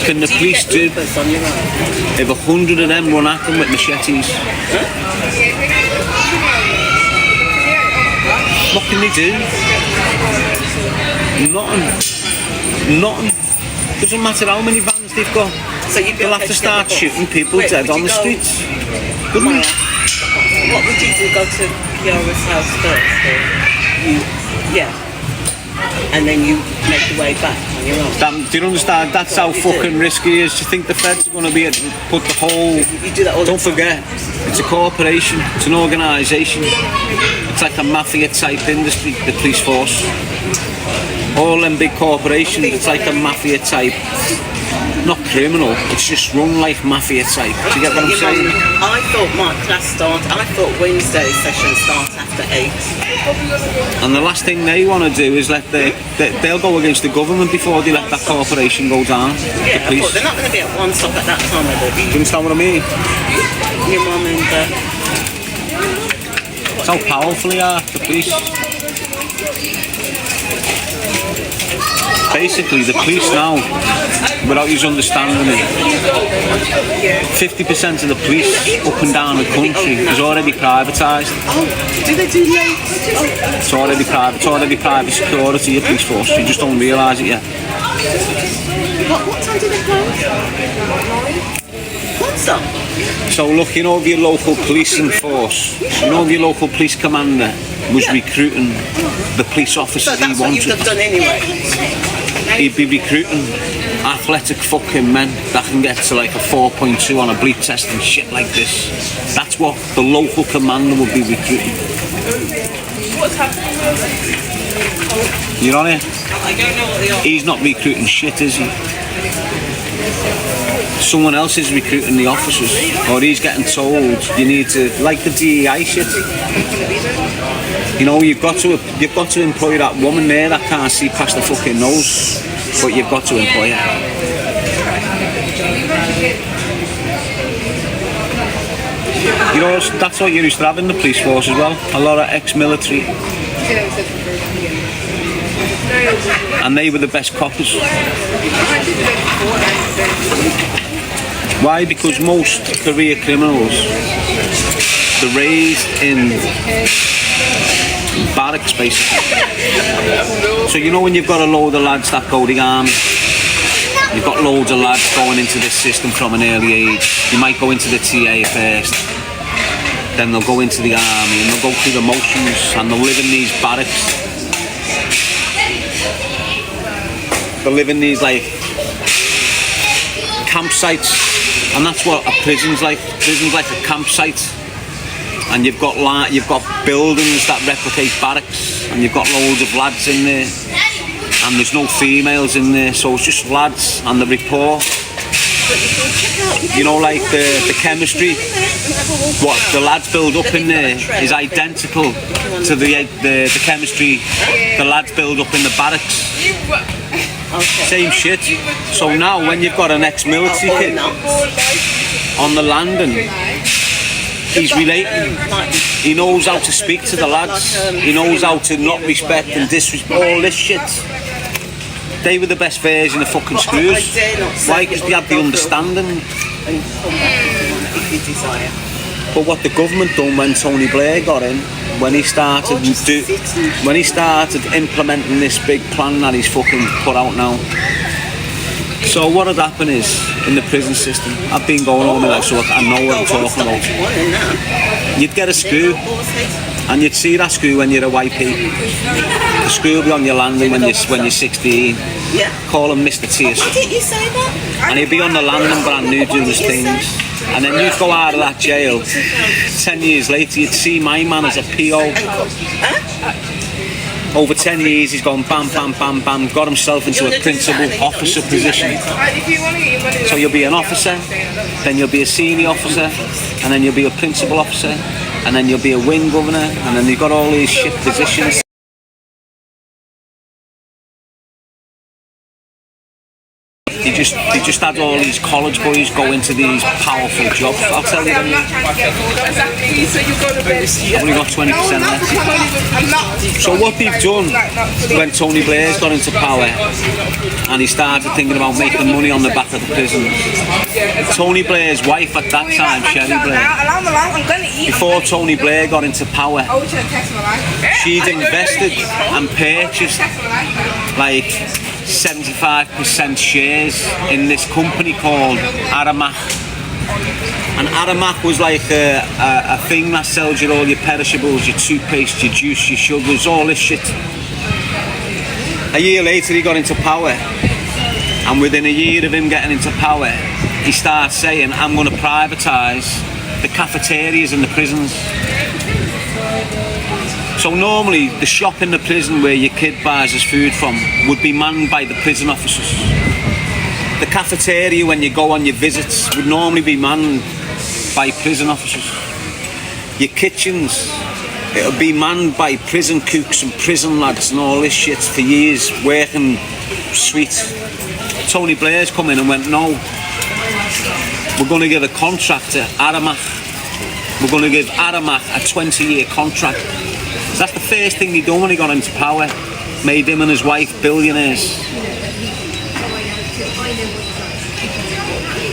can the police do if 100 of them run at them with machetes? What can they do? Nothing. Doesn't matter how many vans they've got. So they'll have to start shooting people dead on the streets. Wouldn't it? What would you do? Go to Kiara's house first? Or yeah. And then you make your way back on your own. Do you understand? That's how fucking risky it is. Do you think the feds are going to be able to put the whole... You do that all the Don't forget, it's a corporation, it's an organisation. It's like a mafia type industry, the police force. All them big corporations, it's like a mafia type. Not criminal, it's just run like mafia type. Do you get what I'm saying? I thought my class I thought Wednesday session starts after 8. And the last thing they want to do is they'll go against the government before they let that corporation go down. Yeah, the police. but they're not going to be at one stop at that time, are they? Do you understand what I mean? Your mum and That's how powerful they are, the police. Basically, the police now, without you understanding it, 50% of the police up and down the country is already privatised. Oh, do they do late? It's already private security, your police force. You just don't realise it yet. What time do they close? What's up? So look, you know, if your local policing force, you know, if your local police commander was recruiting the police officers So that's he what you would wanted, have done anyway. he'd be recruiting athletic fucking men that can get to like a 4.2 on a bleep test and shit like this. That's what the local commander would be recruiting. what's happening? You're on it? I don't know what they are. He's not recruiting shit, is he? Someone else is recruiting the officers, or he's getting told you need to, like the DEI shit. You know, you've got to employ that woman there that can't see past the fucking nose, but you've got to employ her. You know, that's what you used to have in the police force as well. A lot of ex-military. and they were the best coppers. Why? Because most career criminals, they're raised in barracks basically. So you know when you've got a load of lads that go to the army, you've got loads of lads going into this system from an early age. You might go into the TA first, then they'll go into the army and they'll go through the motions and they'll live in these barracks. They'll live in these like campsites, and that's what a prison's like. Prison's like a campsite, and you've got buildings that replicate barracks, and you've got loads of lads in there, and there's no females in there, so it's just lads and the rapport. You know, like the chemistry, what the lads build up in there is identical to the chemistry the lads build up in the barracks. Same shit. So now when you've got an ex-military kid on the landing, he's relating. He knows how to speak to the lads. He knows how to not respect and disrespect all this shit. They were the best version of fucking screws. Why? Because they had the understanding. But what the government done when Tony Blair got in, when he started implementing this big plan that he's fucking put out now. So what had happened is, in the prison system, I've been going all my life, so I know what I'm talking about. You'd get a screw, and you'd see that screw when you're a YP. The screw will be on your landing when you're 16. Call him Mr. Tears. Didn't you say that? And he'd be on the landing brand new doing his things. And then you'd go out of that jail, 10 years later, you'd see my man as a PO. Over 10 years, he's gone bam, bam, bam, bam, got himself into a principal officer position. So you'll be an officer, then you'll be a senior officer, and then you'll be a principal officer, and then you'll be a wing governor, and then you've got all these shit positions. They just had all these college boys go into these powerful jobs. I'll tell you them. I've only got 20% left. So what they've done when Tony Blair's got into power and he started thinking about making money on the back of the prisons. Tony Blair's wife at that time, Sherry Blair, before Tony Blair got into power, she'd invested and purchased like 75% shares in this company called Aramak. And Aramak was like a thing that sells you all your perishables, your toothpaste, your juice, your sugars, all this shit. A year later he got into power, and within a year of him getting into power, he started saying, I'm going to privatise the cafeterias in the prisons. So normally the shop in the prison where your kid buys his food from would be manned by the prison officers. The cafeteria when you go on your visits would normally be manned by prison officers. Your kitchens, it'll be manned by prison cooks and prison lads and all this shit for years working sweet. Tony Blair's come in and went, no, we're going to give a contract to Aramak. We're going to give Aramak a 20-year contract. So that's the first thing he done when he got into power. Made him and his wife billionaires.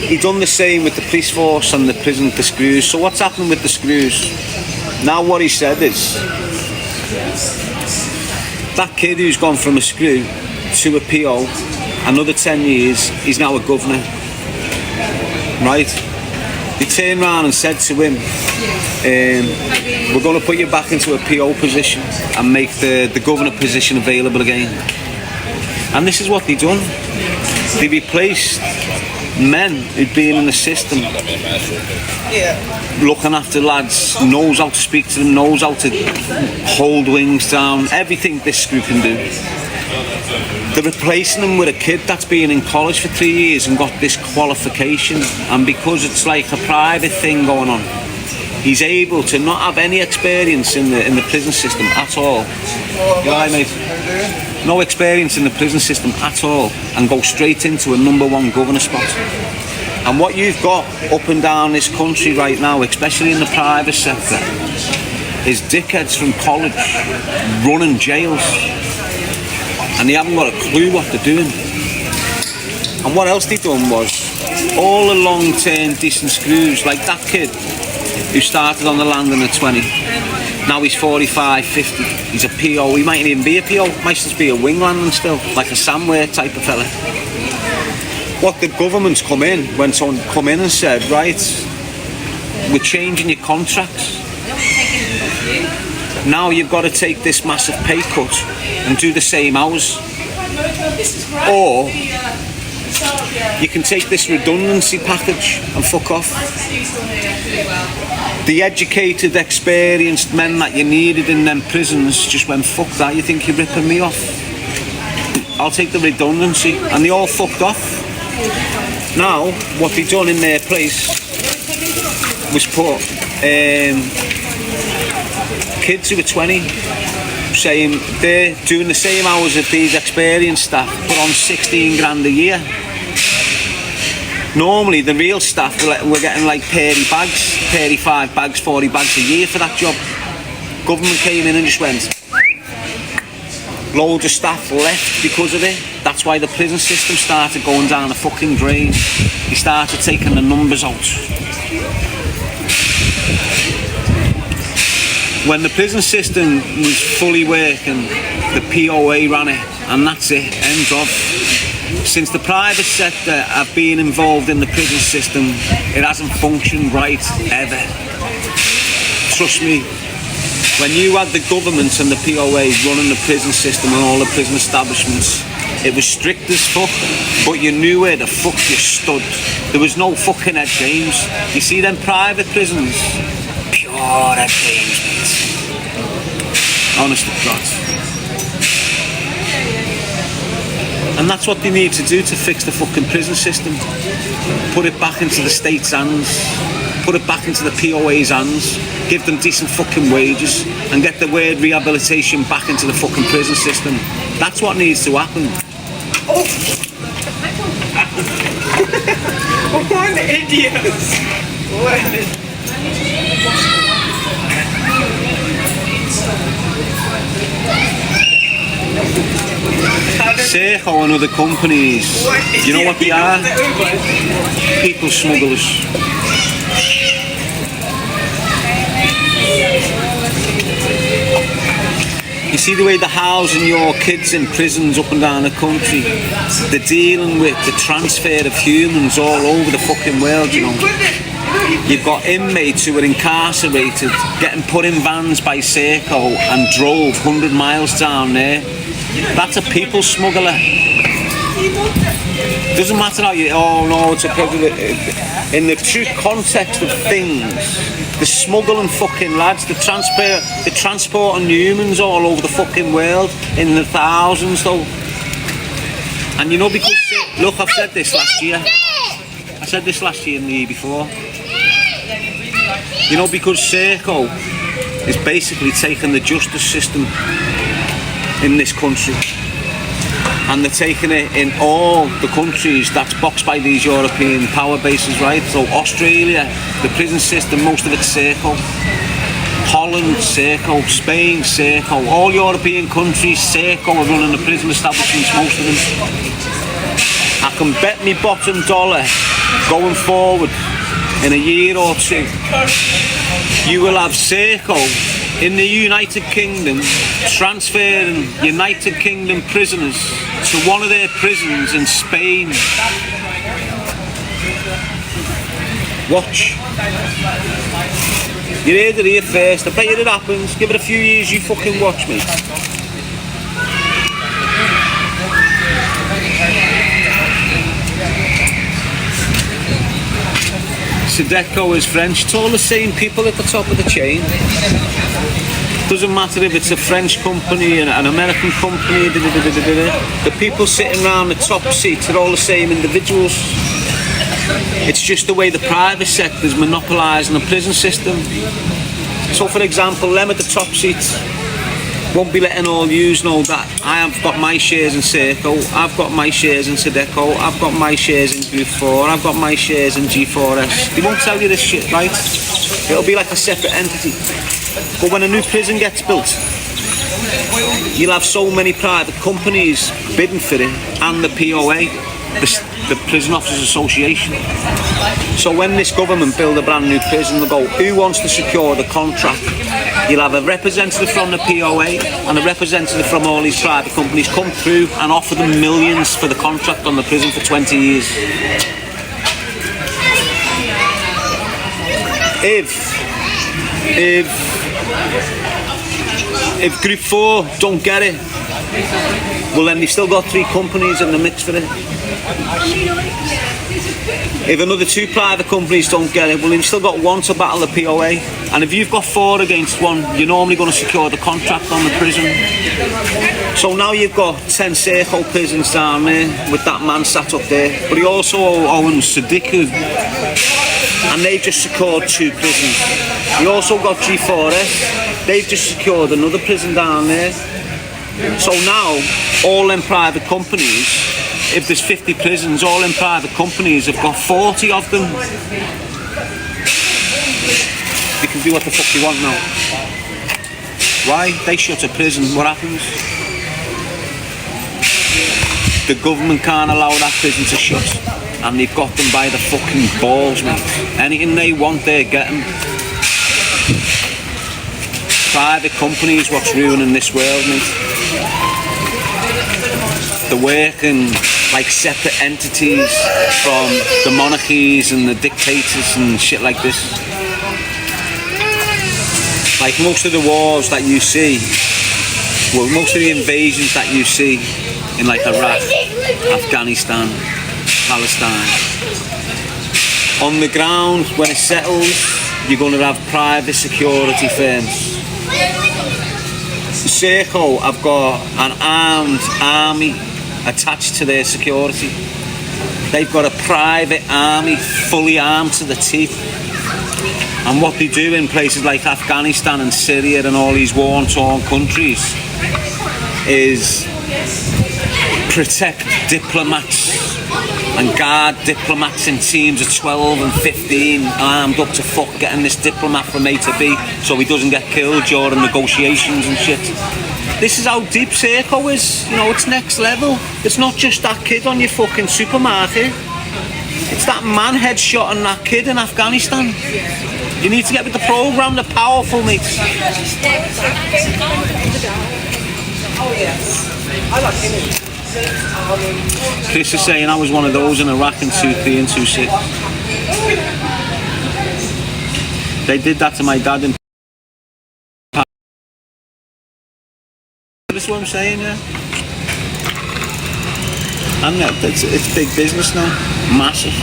He done the same with the police force and the prison, the screws. So what's happening with the screws? Now what he said is, that kid who's gone from a screw to a PO, another 10 years, he's now a governor. Right? They turned around and said to him, we're going to put you back into a PO position and make the governor position available again. And this is what they done. They replaced men who'd been in the system, looking after lads, knows how to speak to them, knows how to hold wings down, everything this screw can do. They're replacing him with a kid that's been in college for 3 years and got this qualification, and because it's like a private thing going on, he's able to not have any experience in the prison system at all. You know what I mean? No experience in the prison system at all, and go straight into a #1 governor spot. And what you've got up and down this country right now, especially in the private sector, is dickheads from college running jails. and they haven't got a clue what they're doing. And what else they done was all the long-term decent screws, like that kid who started on the landing at 20. Now he's 45, 50. He's a PO. He mightn't even be a PO. Might just be a wing landing still, like a Samware type of fella. What the government's come in, when someone come in and said, right, we're changing your contracts. Now you've got to take this massive pay cut and do the same hours. Or you can take this redundancy package and fuck off. The educated, experienced men that you needed in them prisons just went, fuck that, you think you're ripping me off? I'll take the redundancy. And they all fucked off. Now, what they done in their place was put kids who were 20, saying they're doing the same hours as these experienced staff, but on 16 grand a year. Normally, the real staff were getting like 30 bags, 35 bags, 40 bags a year for that job. Government came in and just went. Loads of staff left because of it. That's why the prison system started going down the fucking drain. They started taking the numbers out. When the prison system was fully working, the POA ran it, and that's it, end of. Since the private sector have been involved in the prison system, it hasn't functioned right, ever. Trust me, when you had the government and the POA running the prison system and all the prison establishments, it was strict as fuck, but you knew where the fuck you stood. There was no fucking head games. You see them private prisons? Pure head games, mate. Honest to God. And that's what they need to do to fix the fucking prison system. Put it back into the state's hands. Put it back into the POA's hands. Give them decent fucking wages. And get the word rehabilitation back into the fucking prison system. That's what needs to happen. Oh! What an idiot! Serco and other companies, you know what they are? People smugglers. You see the way they're housing your kids in prisons up and down the country? They're dealing with the transfer of humans all over the fucking world, you know. You've got inmates who are incarcerated, getting put in vans by Serco and drove 100 miles down there. That's a people smuggler. Doesn't matter how you, oh no, it's a in the true context of things, the smuggling fucking lads, the transporting humans all over the fucking world in the thousands though. And you know, because, look, I've said this last year. I said this last year and the year before. You know, because Serco is basically taking the justice system in this country, and they're taking it in all the countries that's boxed by these European power bases, right? So Australia, the prison system, most of it's Serco. Holland, Serco. Spain, Serco. All European countries, Serco are running the prison establishments, most of them. I can bet me bottom dollar, going forward, in a year or two, you will have Serco in the United Kingdom transferring United Kingdom prisoners to one of their prisons in Spain. Watch. You heard it here first. I bet you it happens. Give it a few years, you fucking watch me. Sedeco is French. It's all the same people at the top of the chain. Doesn't matter if it's a French company, an American company, the people sitting around the top seats are all the same individuals. It's just the way the private sector is monopolising the prison system. So for example, them at the top seats won't be letting all yous know that I have got my shares in Serco, I've got my shares in Sedeco, I've got my shares in Group 4, I've got my shares in G4S. They won't tell you this shit, right? It'll be like a separate entity. But when a new prison gets built, you'll have so many private companies bidding for it, and the POA, the Prison Officers Association. So when this government build a brand new prison, they'll go, who wants to secure the contract? You'll have a representative from the POA and a representative from all these private companies come through and offer them millions for the contract on the prison for 20 years. If Group 4 don't get it, well then they've still got 3 companies in the mix for it. If another 2 private companies don't get it, well you've still got 1 to battle the POA. And if you've got 4 against 1, you're normally going to secure the contract on the prison. So now you've got 10 Serco prisons down there with that man sat up there. But he also owns Sadiku, and they've just secured 2 prisons. You also got G4S, they've just secured another prison down there. So now, all them private companies, if there's 50 prisons, all them private companies have got 40 of them. They can do what the fuck they want now. Why? They shut a prison, what happens? The government can't allow that prison to shut. And they've got them by the fucking balls, mate. Anything they want, they're getting. Private companies, what's ruining this world, mate. They're working like separate entities from the monarchies and the dictators and shit like this. Like most of the wars that you see, well, most of the invasions that you see in like Iraq, Afghanistan, Palestine, on the ground, when it settles, you're going to have private security firms. Serco have got an armed army attached to their security. They've got a private army fully armed to the teeth. And what they do in places like Afghanistan and Syria and all these war-torn countries is protect diplomats and guard diplomats in teams of 12 and 15 armed up to fuck, getting this diplomat from A to B so he doesn't get killed during negotiations and shit. This is how deep Serco is, you know, it's next level. It's not just that kid on your fucking supermarket. It's that man headshotting that kid in Afghanistan. You need to get with the programme, they're powerful, mates. Chris is saying I was one of those in Iraq in 2-3 and 2-6. They did that to my dad in. That's what I'm saying, yeah. And it's big business now, massive.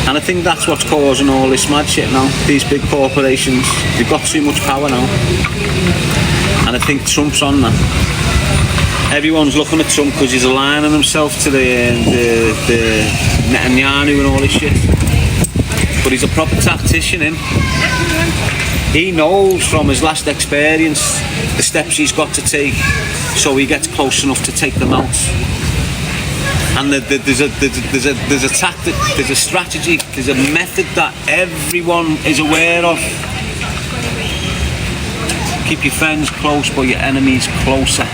And I think that's what's causing all this mad shit now. These big corporations, they've got too much power now. And I think Trump's on that. Everyone's looking at Trump because he's aligning himself to the Netanyahu and all this shit. But he's a proper tactician, him. He knows from his last experience the steps he's got to take so he gets close enough to take them out. And there's a tactic, there's a strategy, there's a method that everyone is aware of. Keep your friends close but your enemies closer.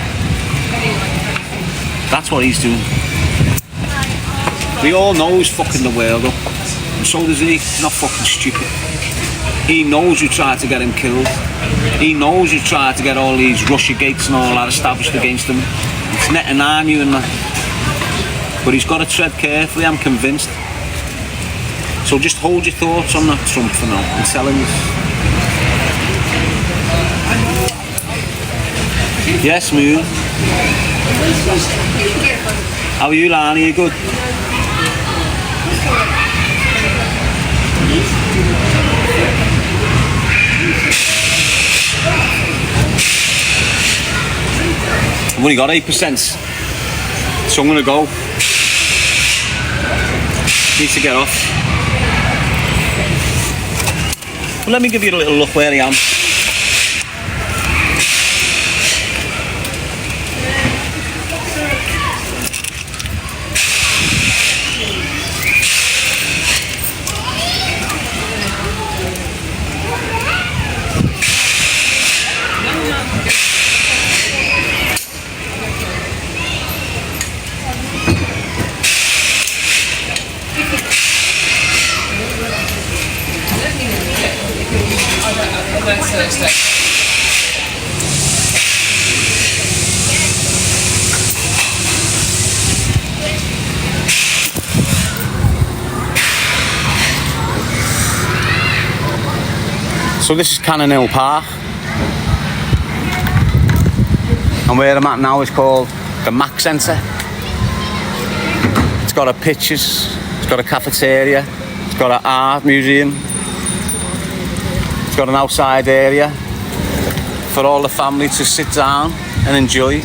That's what he's doing. We all know he's fucking the world up. And so does he. He's not fucking stupid. He knows you tried to get him killed. He knows you tried to get all these Russia gates and all that established against him. It's Netanyahu and that. But he's got to tread carefully, I'm convinced. So just hold your thoughts on that Trump for now. I'm telling you. Yes, Moon. How are you, Lani? Are you good? I've only got 8%, so I'm going to go. Need to get off. Well, let me give you a little look where I am. Thursday. So this is Cannon Hill Park, and where I'm at now is called the Mac Centre. It's got a pictures, it's got a cafeteria, it's got an art museum, it's got an outside area for all the family to sit down and enjoy.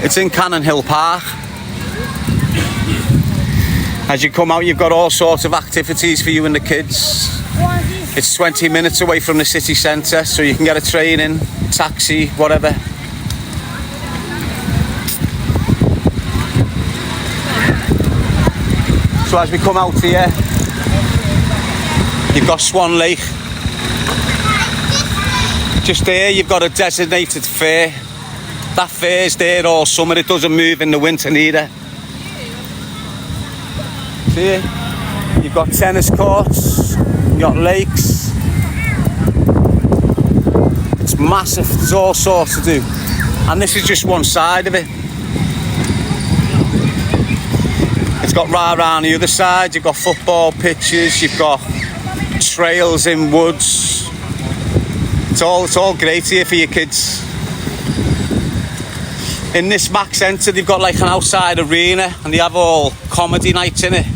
It's in Cannon Hill Park. As you come out, you've got all sorts of activities for you and the kids. It's 20 minutes away from the city centre, so you can get a train in, taxi, whatever. So as we come out here, you've got Swan Lake. Just there, you've got a designated fair. That fair's there all summer, it doesn't move in the winter neither. See, you've got tennis courts, you've got lakes. It's massive, there's all sorts to do. And this is just one side of it. It's got right around the other side, you've got football pitches, you've got trails in woods. It's all great here for your kids. In this Mac Centre, they've got like an outside arena and they have all comedy nights in it.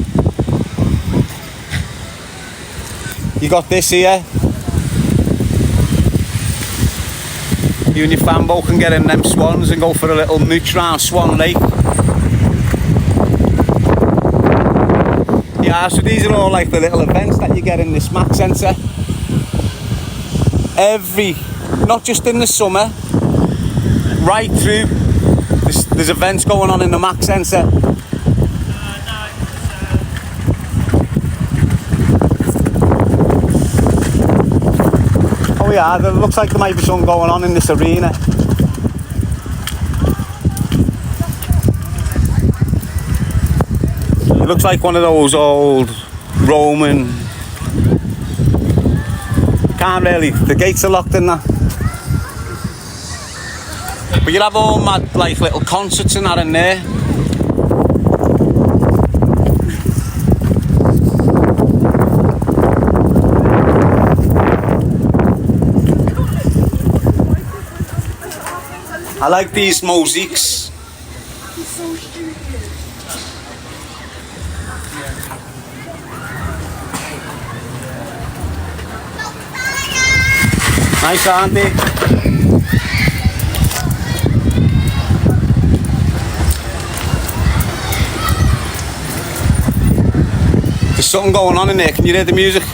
You got this here. You and your fambo can get in them swans and go for a little mooch round Swan Lake. Yeah, so these are all like the little events that you get in this Mac Centre. Not just in the summer, right through, there's events going on in the Mac Centre. Oh yeah, it looks like there might be something going on in this arena. It looks like one of those old Roman. Can't really, the gates are locked in that. But you'll have all mad like little concerts and that in there. I like these mosaics. Nice, aren't they? There's something going on in there. Can you hear the music?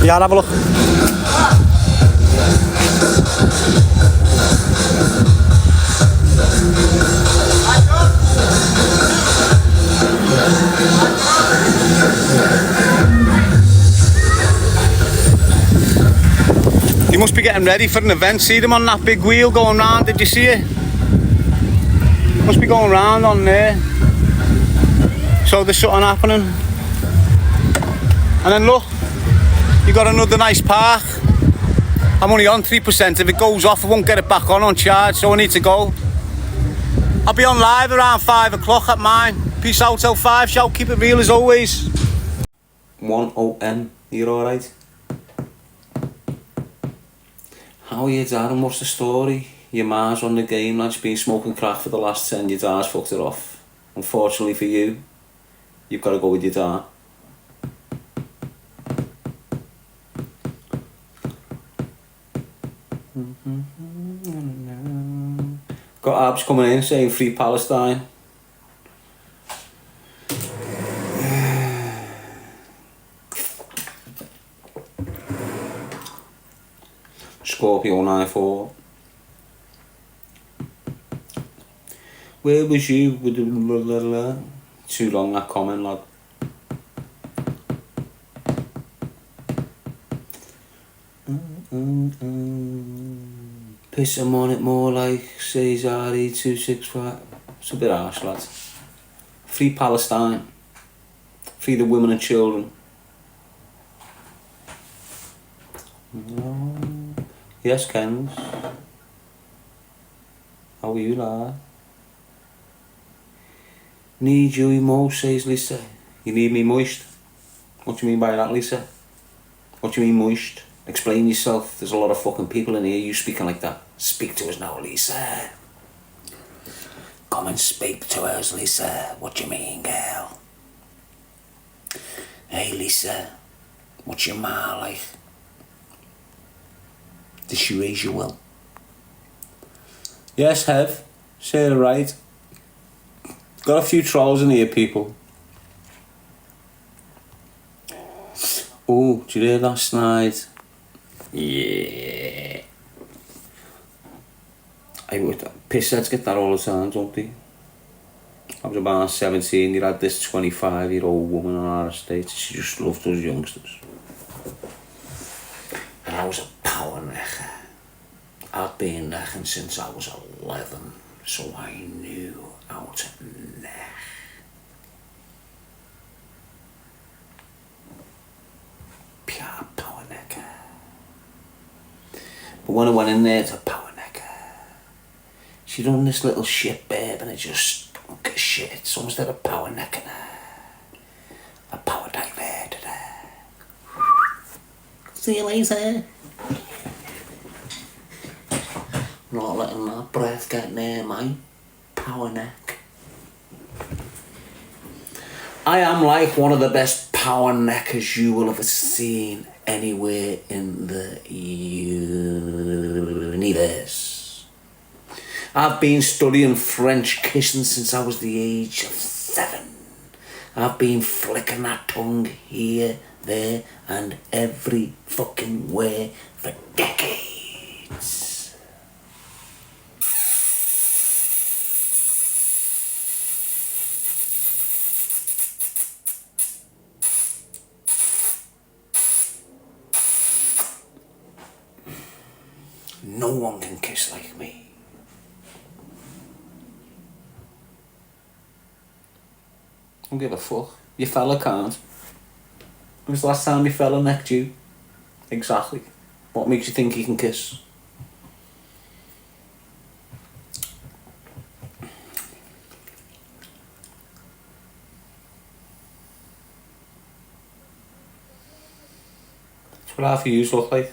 Yeah, have a look. You must be getting ready for an event. See them on that big wheel going round, did you see it? Must be going round on there. So there's something happening. And then look, you got another nice park. I'm only on 3%. If it goes off, I won't get it back on charge, so I need to go. I'll be on live around 5 o'clock at mine. Peace out till 5, shout, keep it real as always. 1ON, you're alright? How are you, Darren? What's the story? Your ma's on the game, lads, been smoking crack for the last 10, your dad's fucked it off. Unfortunately for you, you've got to go with your dad. Got abs coming in saying free Palestine. Scorpio 94. Where was you with the blah, blah, blah? Too long that comment, lad. Piss him on it more like Cesare 265. It's a bit harsh, lads. Free Palestine. Free the women and children. Yes, Kens. How are you, lad? Need you emo, says Lisa. You need me moist? What do you mean by that, Lisa? What do you mean moist? Explain yourself. There's a lot of fucking people in here. You speaking like that. Speak to us now, Lisa. Come and speak to us, Lisa. What do you mean, girl? Hey, Lisa. What's your ma like? Did she raise you well? Yes, Hev. Say it right. Got a few trolls in here, people. Oh, did you hear last night? Yeah. Pissheads get that all the time, don't they? I was about 17, you had this 25-year-old woman on our estate. She just loved those youngsters. And I was a power necker. I've been necking since I was 11, so I knew how to neck. Pure power necker. But when I went in there to power necker, she done this little shit babe and it just don't get shit. So instead of power necking her, I power diverted her. See you later. Not letting that breath get near my power neck. I am like one of the best power neckers you will have seen anywhere in the universe. I've been studying French kissing since I was the age of 7. I've been flicking that tongue here, there, and every fucking where for decades. No one can kiss like me. Don't give a fuck. Your fella can't. When was the last time your fella necked you? Exactly. What makes you think he can kiss? That's what half of yous look like.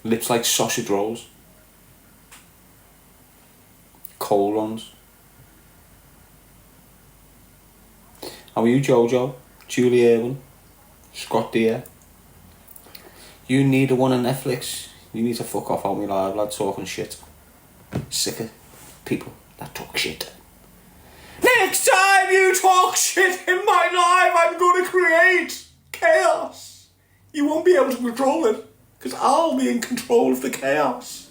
Lips like sausage rolls. Cold ones. How are you, Jojo? Julie Irwin? Scott Deere? You need a one on Netflix. You need to fuck off out me live, lad, talking shit. Sick of people that talk shit. Next time you talk shit in my life, I'm gonna create chaos. You won't be able to control it. Because I'll be in control of the chaos.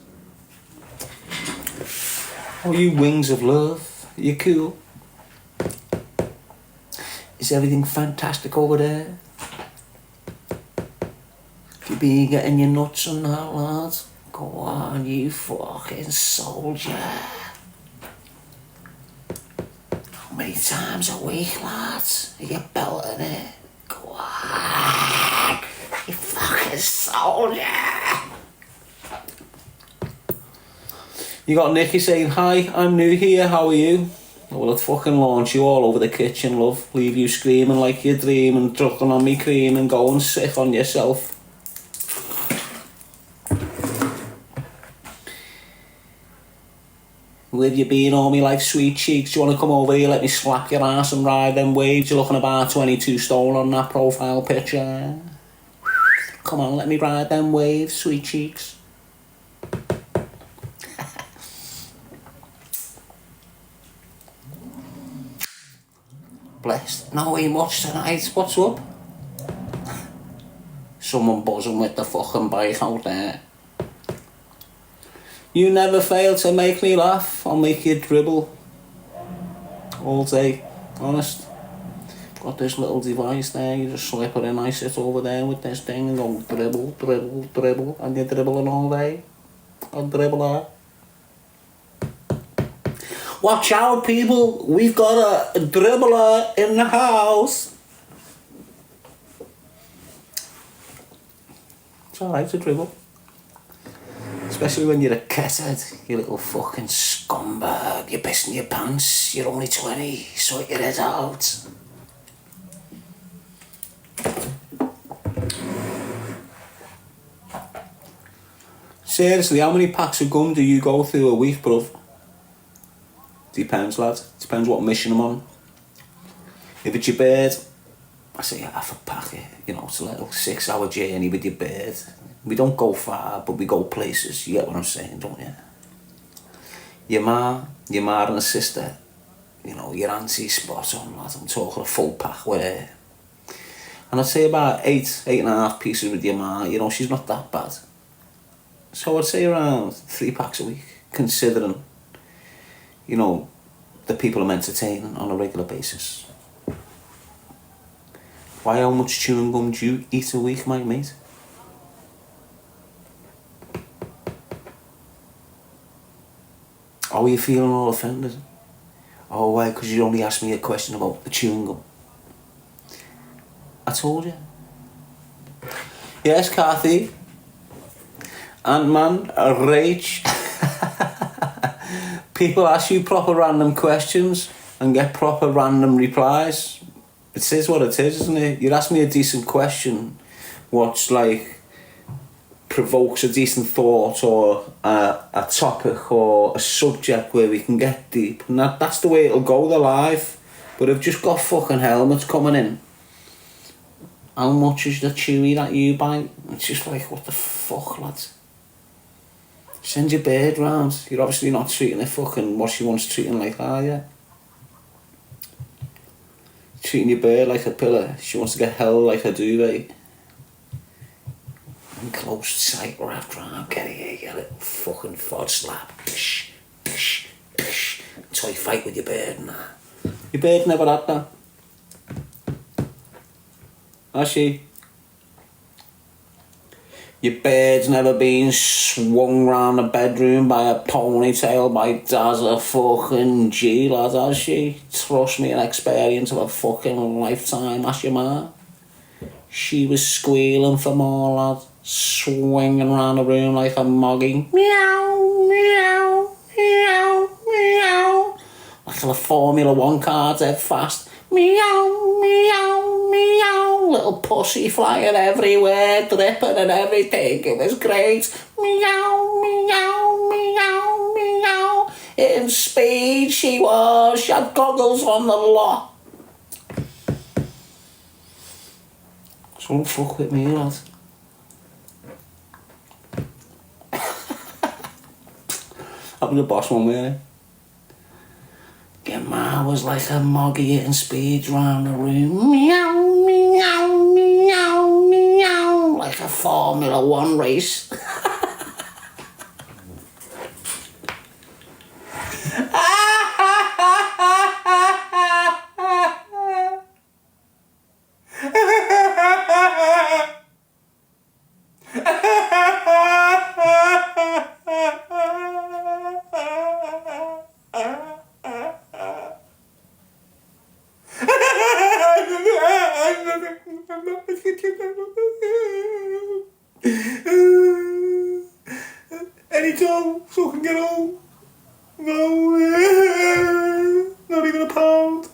Oh, you wings of love. Are you cool? Is everything fantastic over there? Have you been getting your nuts on that, lad? Go on, you fucking soldier. How many times a week, lads? Are you belting it? Go on. You fucking soldier. You got Nicky saying, hi, I'm new here, how are you? Well, I'd fucking launch you all over the kitchen, love. Leave you screaming like you're dreaming, drugging on me cream and go and sick on yourself. Where have you been on me like sweet cheeks? Do you want to come over here, let me slap your ass and ride them waves? You're looking about 22 stone on that profile picture. Come on, let me ride them waves, sweet cheeks. Blessed. Not eating much tonight. What's up? someone buzzing with the fucking bike out there. You never fail to make me laugh. I'll make you dribble all day, honest. Got this little device there, you just slip it in, I sit over there with this thing and go dribble, dribble, dribble, and you're dribbling all day. I'll dribble her. Watch out, people, we've got a dribbler in the house. It's alright to dribble. Especially when you're a kitted, you little fucking scumbag. You're pissing your pants, you're only 20, sort your head out. Seriously, how many packs of gum do you go through a week, bruv? Depends, lad. Depends what mission I'm on. If it's your bird, I say half a packet. You know, it's a little 6-hour journey with your bird. We don't go far, but we go places. You get what I'm saying, don't you? Your ma and a sister, you know, your auntie, spot on, lad. I'm talking a full pack with her. And I'd say about 8.5 pieces with your ma. You know, she's not that bad. So I'd say around 3 packs a week, considering, you know, the people I'm entertaining on a regular basis. Why, how much chewing gum do you eat a week, my mate? Oh, are you feeling all offended? Oh, why? Because you only asked me a question about the chewing gum. I told you. Yes, Kathy. Ant-Man, Rage. People ask you proper random questions and get proper random replies. It is what it is, isn't it? You ask me a decent question, what's like provokes a decent thought or a topic or a subject where we can get deep, and that's the way it'll go, the live. But I've just got fucking helmets coming in. How much is the chewy that you buy? It's just like, what the fuck, lads? Send your bird round. You're obviously not treating it fucking what she wants treating like, are you? Treating your bird like a pillar. She wants to get held like a duvet. In close sight wrapped round. Get here, you little fucking fod slap. Pish, pish, pish. Until you fight with your bird and that. Your bird never had that. Has she? Your bird's never been swung round the bedroom by a ponytail by Darren fucking Gee, lad, has she? Trust me, an experience of a fucking lifetime, has your ma? She was squealing for more, lad. Swinging round the room like a moggy. Meow, meow, meow, meow. Like a Formula 1 car dead fast. Meow, meow, meow. Little pussy flying everywhere, dripping and everything. It was great. Meow, meow, meow, meow. In speed she was. She had goggles on the lot. So don't fuck with me, lad. I'm the boss one, really. Your ma was like a moggy hitting speeds round the room. Meow, meow, meow, meow. Like a Formula 1 race. Anytime, so I can get home. No, not even a pound.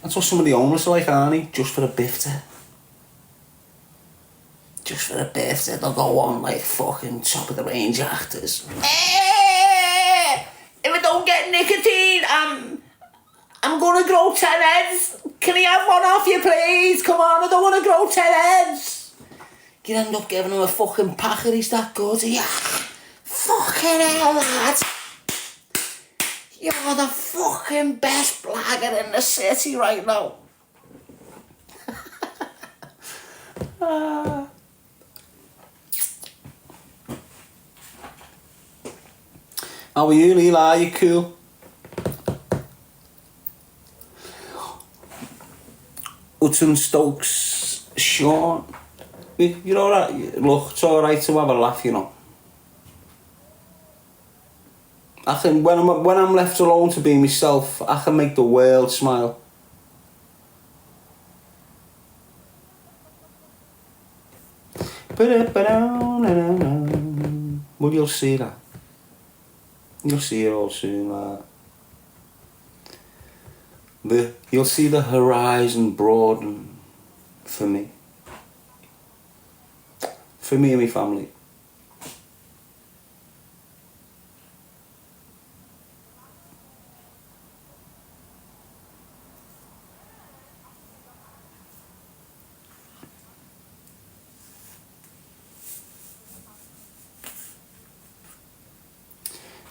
That's what some of the homeless are like, aren't they? Just for a bifter. Just for a bifter, they'll go on like fucking top of the range actors. If I don't get nicotine, I'm gonna grow 10 heads. Can I have one off you, please? Come on, I don't want to grow 10 heads. You end up giving him a fucking packet, he's that good. Yeah. Fucking hell, lad. You're the fucking best blagger in the city right now. How are you, Leela? Are you cool? Hutton Stokes, Sean. You're alright. Look, it's alright to have a laugh, you know. I can, when I'm left alone to be myself, I can make the world smile. Well, you'll see that. You'll see it all soon, you'll see the horizon broaden for me. For me and my family.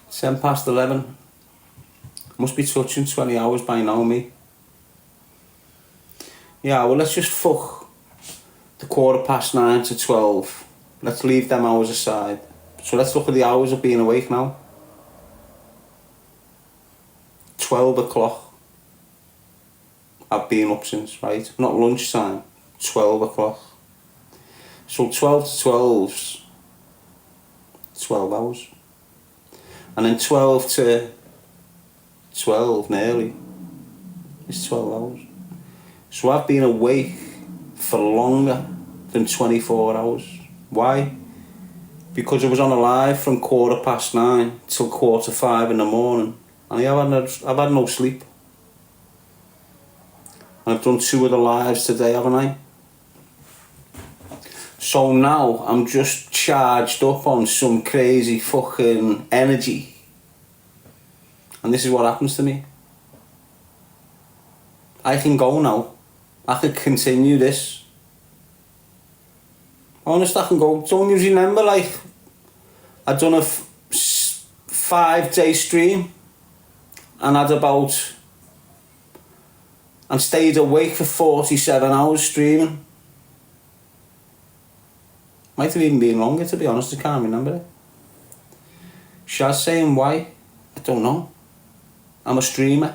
It's 11:10. Must be touching 20 hours by now, me. Yeah, well, let's just fuck the 9:15 to 12. Let's leave them hours aside. So let's look at the hours of being awake now. 12 o'clock. I've been up since, right? Not lunchtime. 12 o'clock. So 12 to 12's 12 hours. And then 12 to 12 nearly is 12 hours. So I've been awake for longer than 24 hours. Why? Because I was on a live from 9:15 till 5:15 in the morning, and I've had no sleep. And I've done 2 of the lives today, haven't I? So now I'm just charged up on some crazy fucking energy. And this is what happens to me. I can go now. I can continue this. Honest, I can go. Don't you remember, like, I'd done a 5-day stream and had about... and stayed awake for 47 hours streaming. Might have even been longer, to be honest, I can't remember it. Shaz saying why? I don't know. I'm a streamer.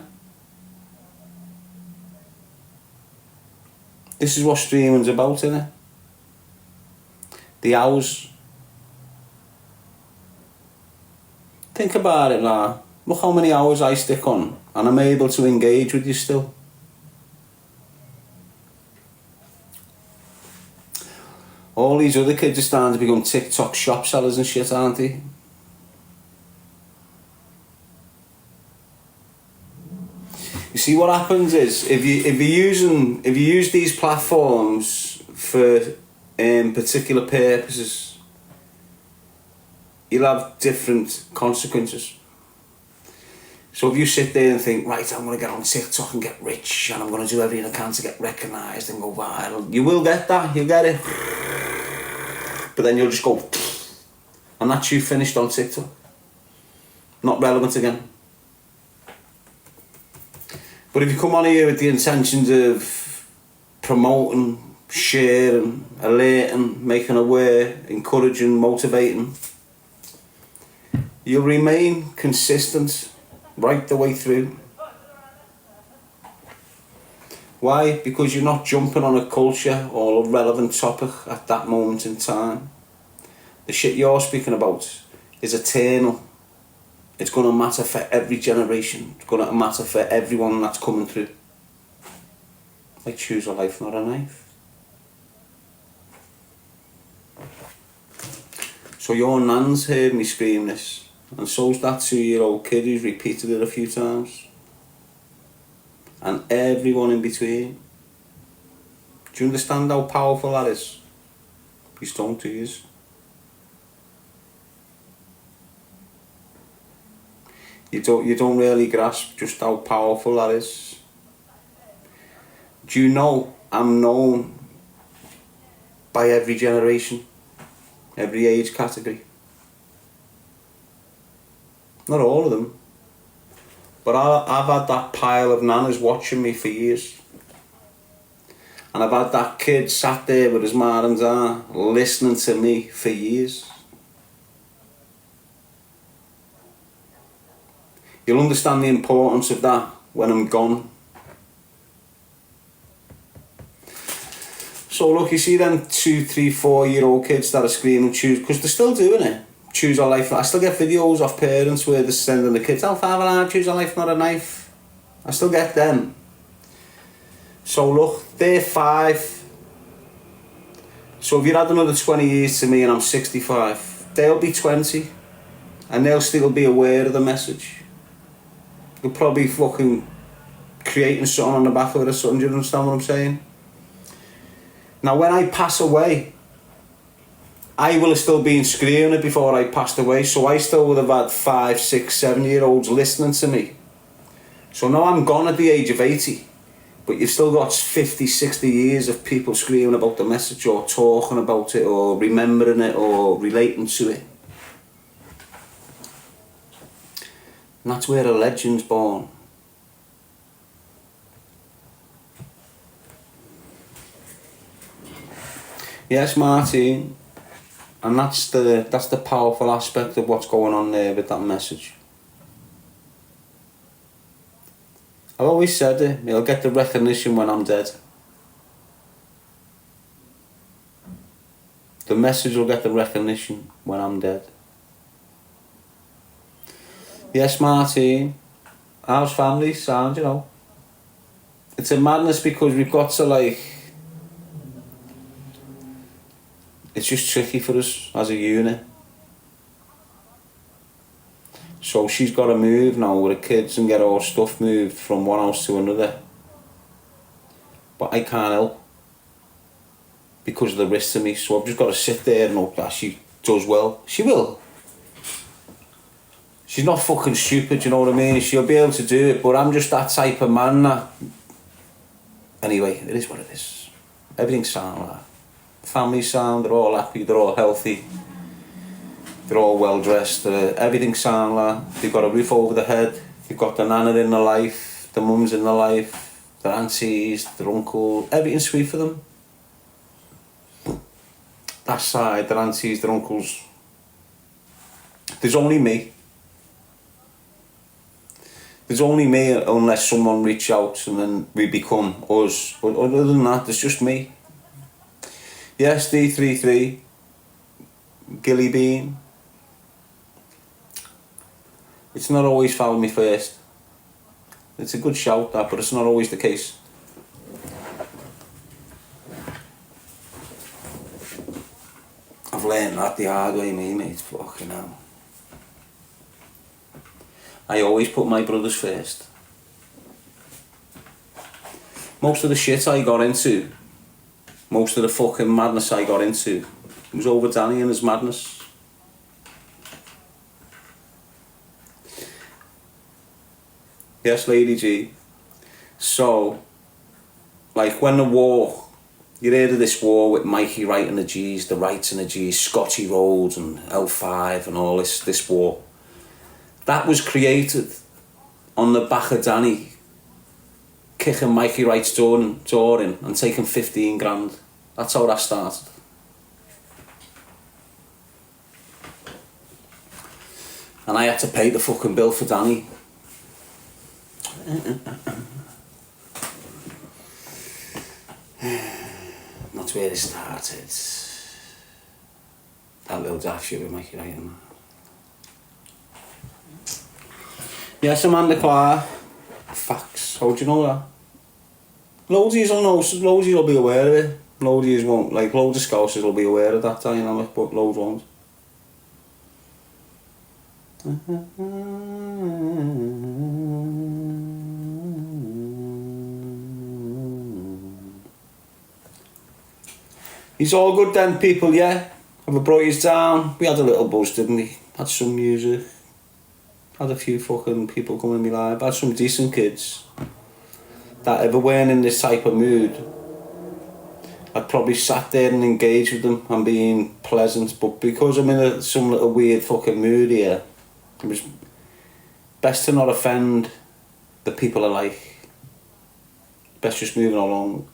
This is what streaming's about, innit? The hours. Think about it now. Look how many hours I stick on and I'm able to engage with you still. All these other kids are starting to become TikTok shop sellers and shit, aren't they? You see, what happens is if you use these platforms for particular purposes, you'll have different consequences. So if you sit there and think, right, I'm going to get on TikTok and get rich and I'm going to do everything I can to get recognised and go viral, you will get that, you'll get it. But then you'll just go, and that's you finished on TikTok. Not relevant again. But if you come on here with the intentions of promoting, sharing, alerting, making aware, encouraging, motivating, you'll remain consistent right the way through. Why? Because you're not jumping on a culture or a relevant topic at that moment in time. The shit you're speaking about is eternal. It's going to matter for every generation. It's going to matter for everyone that's coming through. I choose a life, not a knife. So your nan's heard me scream this, and so's that 2-year-old kid who's repeated it a few times. And everyone in between. Do you understand how powerful that is? You don't, do you? You don't really grasp just how powerful that is. Do you know I'm known by every generation, every age category? Not all of them, but I've had that pile of nanas watching me for years. And I've had that kid sat there with his ma and dad listening to me for years. You'll understand the importance of that when I'm gone. So look, you see them 2, 3, 4-year-old kids that are screaming choose, because they're still doing it. Choose a life. I still get videos of parents where they're sending the kids, "Oh, father, choose a life, not a knife." I still get them. So look, they're 5. So if you add another 20 years to me and I'm 65, they'll be 20 and they'll still be aware of the message. You'll probably fucking creating something on the back of it or something. Do you understand what I'm saying? Now when I pass away, I will have still been screaming it before I passed away, so I still would have had 5, 6, 7-year-olds listening to me. So now I'm gone at the age of 80, but you've still got 50, 60 years of people screaming about the message or talking about it or remembering it or relating to it. And that's where a legend's born. Yes, Martin, and that's the powerful aspect of what's going on there with that message. I've always said it, it'll get the recognition when I'm dead. The message will get the recognition when I'm dead. Yes, Martin, how's family sound, you know? It's a madness because we've got to like... It's just tricky for us as a unit. So she's got to move now with the kids and get all stuff moved from one house to another. But I can't help because of the risk to me. So I've just got to sit there and hope that she does well. She will. She's not fucking stupid, you know what I mean? She'll be able to do it, but I'm just that type of man that... Anyway, it is what it is. Everything's sound like that. Family sound, they're all happy, they're all healthy. They're all well dressed, everything's sound like. They've got a roof over their head, they've got the nana in their life, the mums in their life, their aunties, their uncle, everything's sweet for them. That side, their aunties, their uncles. There's only me. There's only me unless someone reach out and then we become us. But other than that, there's just me. Yes, D33, Gilly Bean. It's not always found me first. It's a good shout that, but it's not always the case. I've learned that the hard way, mate, fucking hell. I always put my brothers first. Most of the shit I got into, most of the fucking madness I got into, it was over Danny and his madness. Yes, Lady G. So, like when the war, you heard of this war with Mikey Wright and the G's, the Wrights and the G's, Scotty Rhodes and L5 and all this war. That was created on the back of Danny kicking Mikey Wright's door in and taking 15 grand. That's how that started. And I had to pay the fucking bill for Danny. That's where it started. That little daft shit with Mikey Wright and that. Yes, Amanda Clark. Facts. How do you know that? Loads of yous will know, loads of yous will be aware of it. Loads of yous won't. Like, loads of scousers will be aware of that dynamic, but loads won't. He's all good then, people, yeah? Have I brought yous down? We had a little buzz, didn't we? Had some music. Had a few fucking people come in my life. Had some decent kids that if I weren't in this type of mood, I'd probably sat there and engaged with them and being pleasant, but because I'm in some little weird fucking mood here, it was best to not offend the people I like. Best just moving along.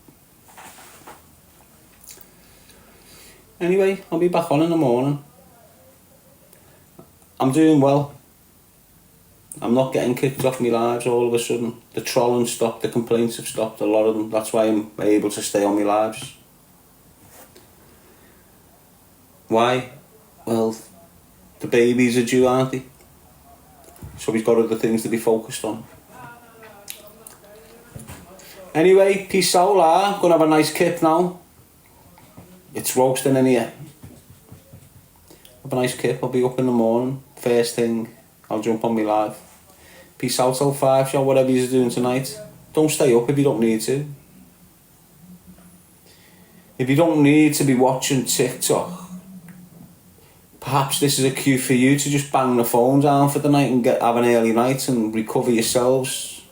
Anyway, I'll be back on in the morning. I'm doing well. I'm not getting kicked off my lives all of a sudden. The trolling stopped, the complaints have stopped, a lot of them. That's why I'm able to stay on my lives. Why? Well, the babies are due, aren't they? So we've got other things to be focused on. Anyway, peace out, I'm gonna have a nice kip now. It's roasting in here. Have a nice kip, I'll be up in the morning. First thing, I'll jump on me live. Peace out till 5, show whatever you're doing tonight. Don't stay up if you don't need to. If you don't need to be watching TikTok, perhaps this is a cue for you to just bang the phone down for the night and have an early night and recover yourselves.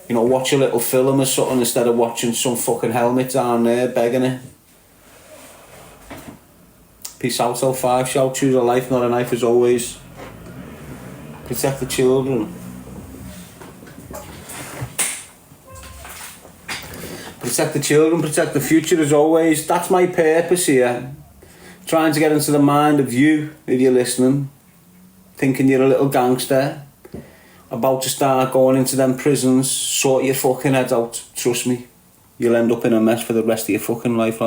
You know, watch a little film or something instead of watching some fucking helmet down there begging it. Peace out till 5, shout, choose a life, not a knife as always. Protect the children. Protect the children, protect the future as always. That's my purpose here. Trying to get into the mind of you, if you're listening. Thinking you're a little gangster. About to start going into them prisons. Sort your fucking head out. Trust me. You'll end up in a mess for the rest of your fucking life,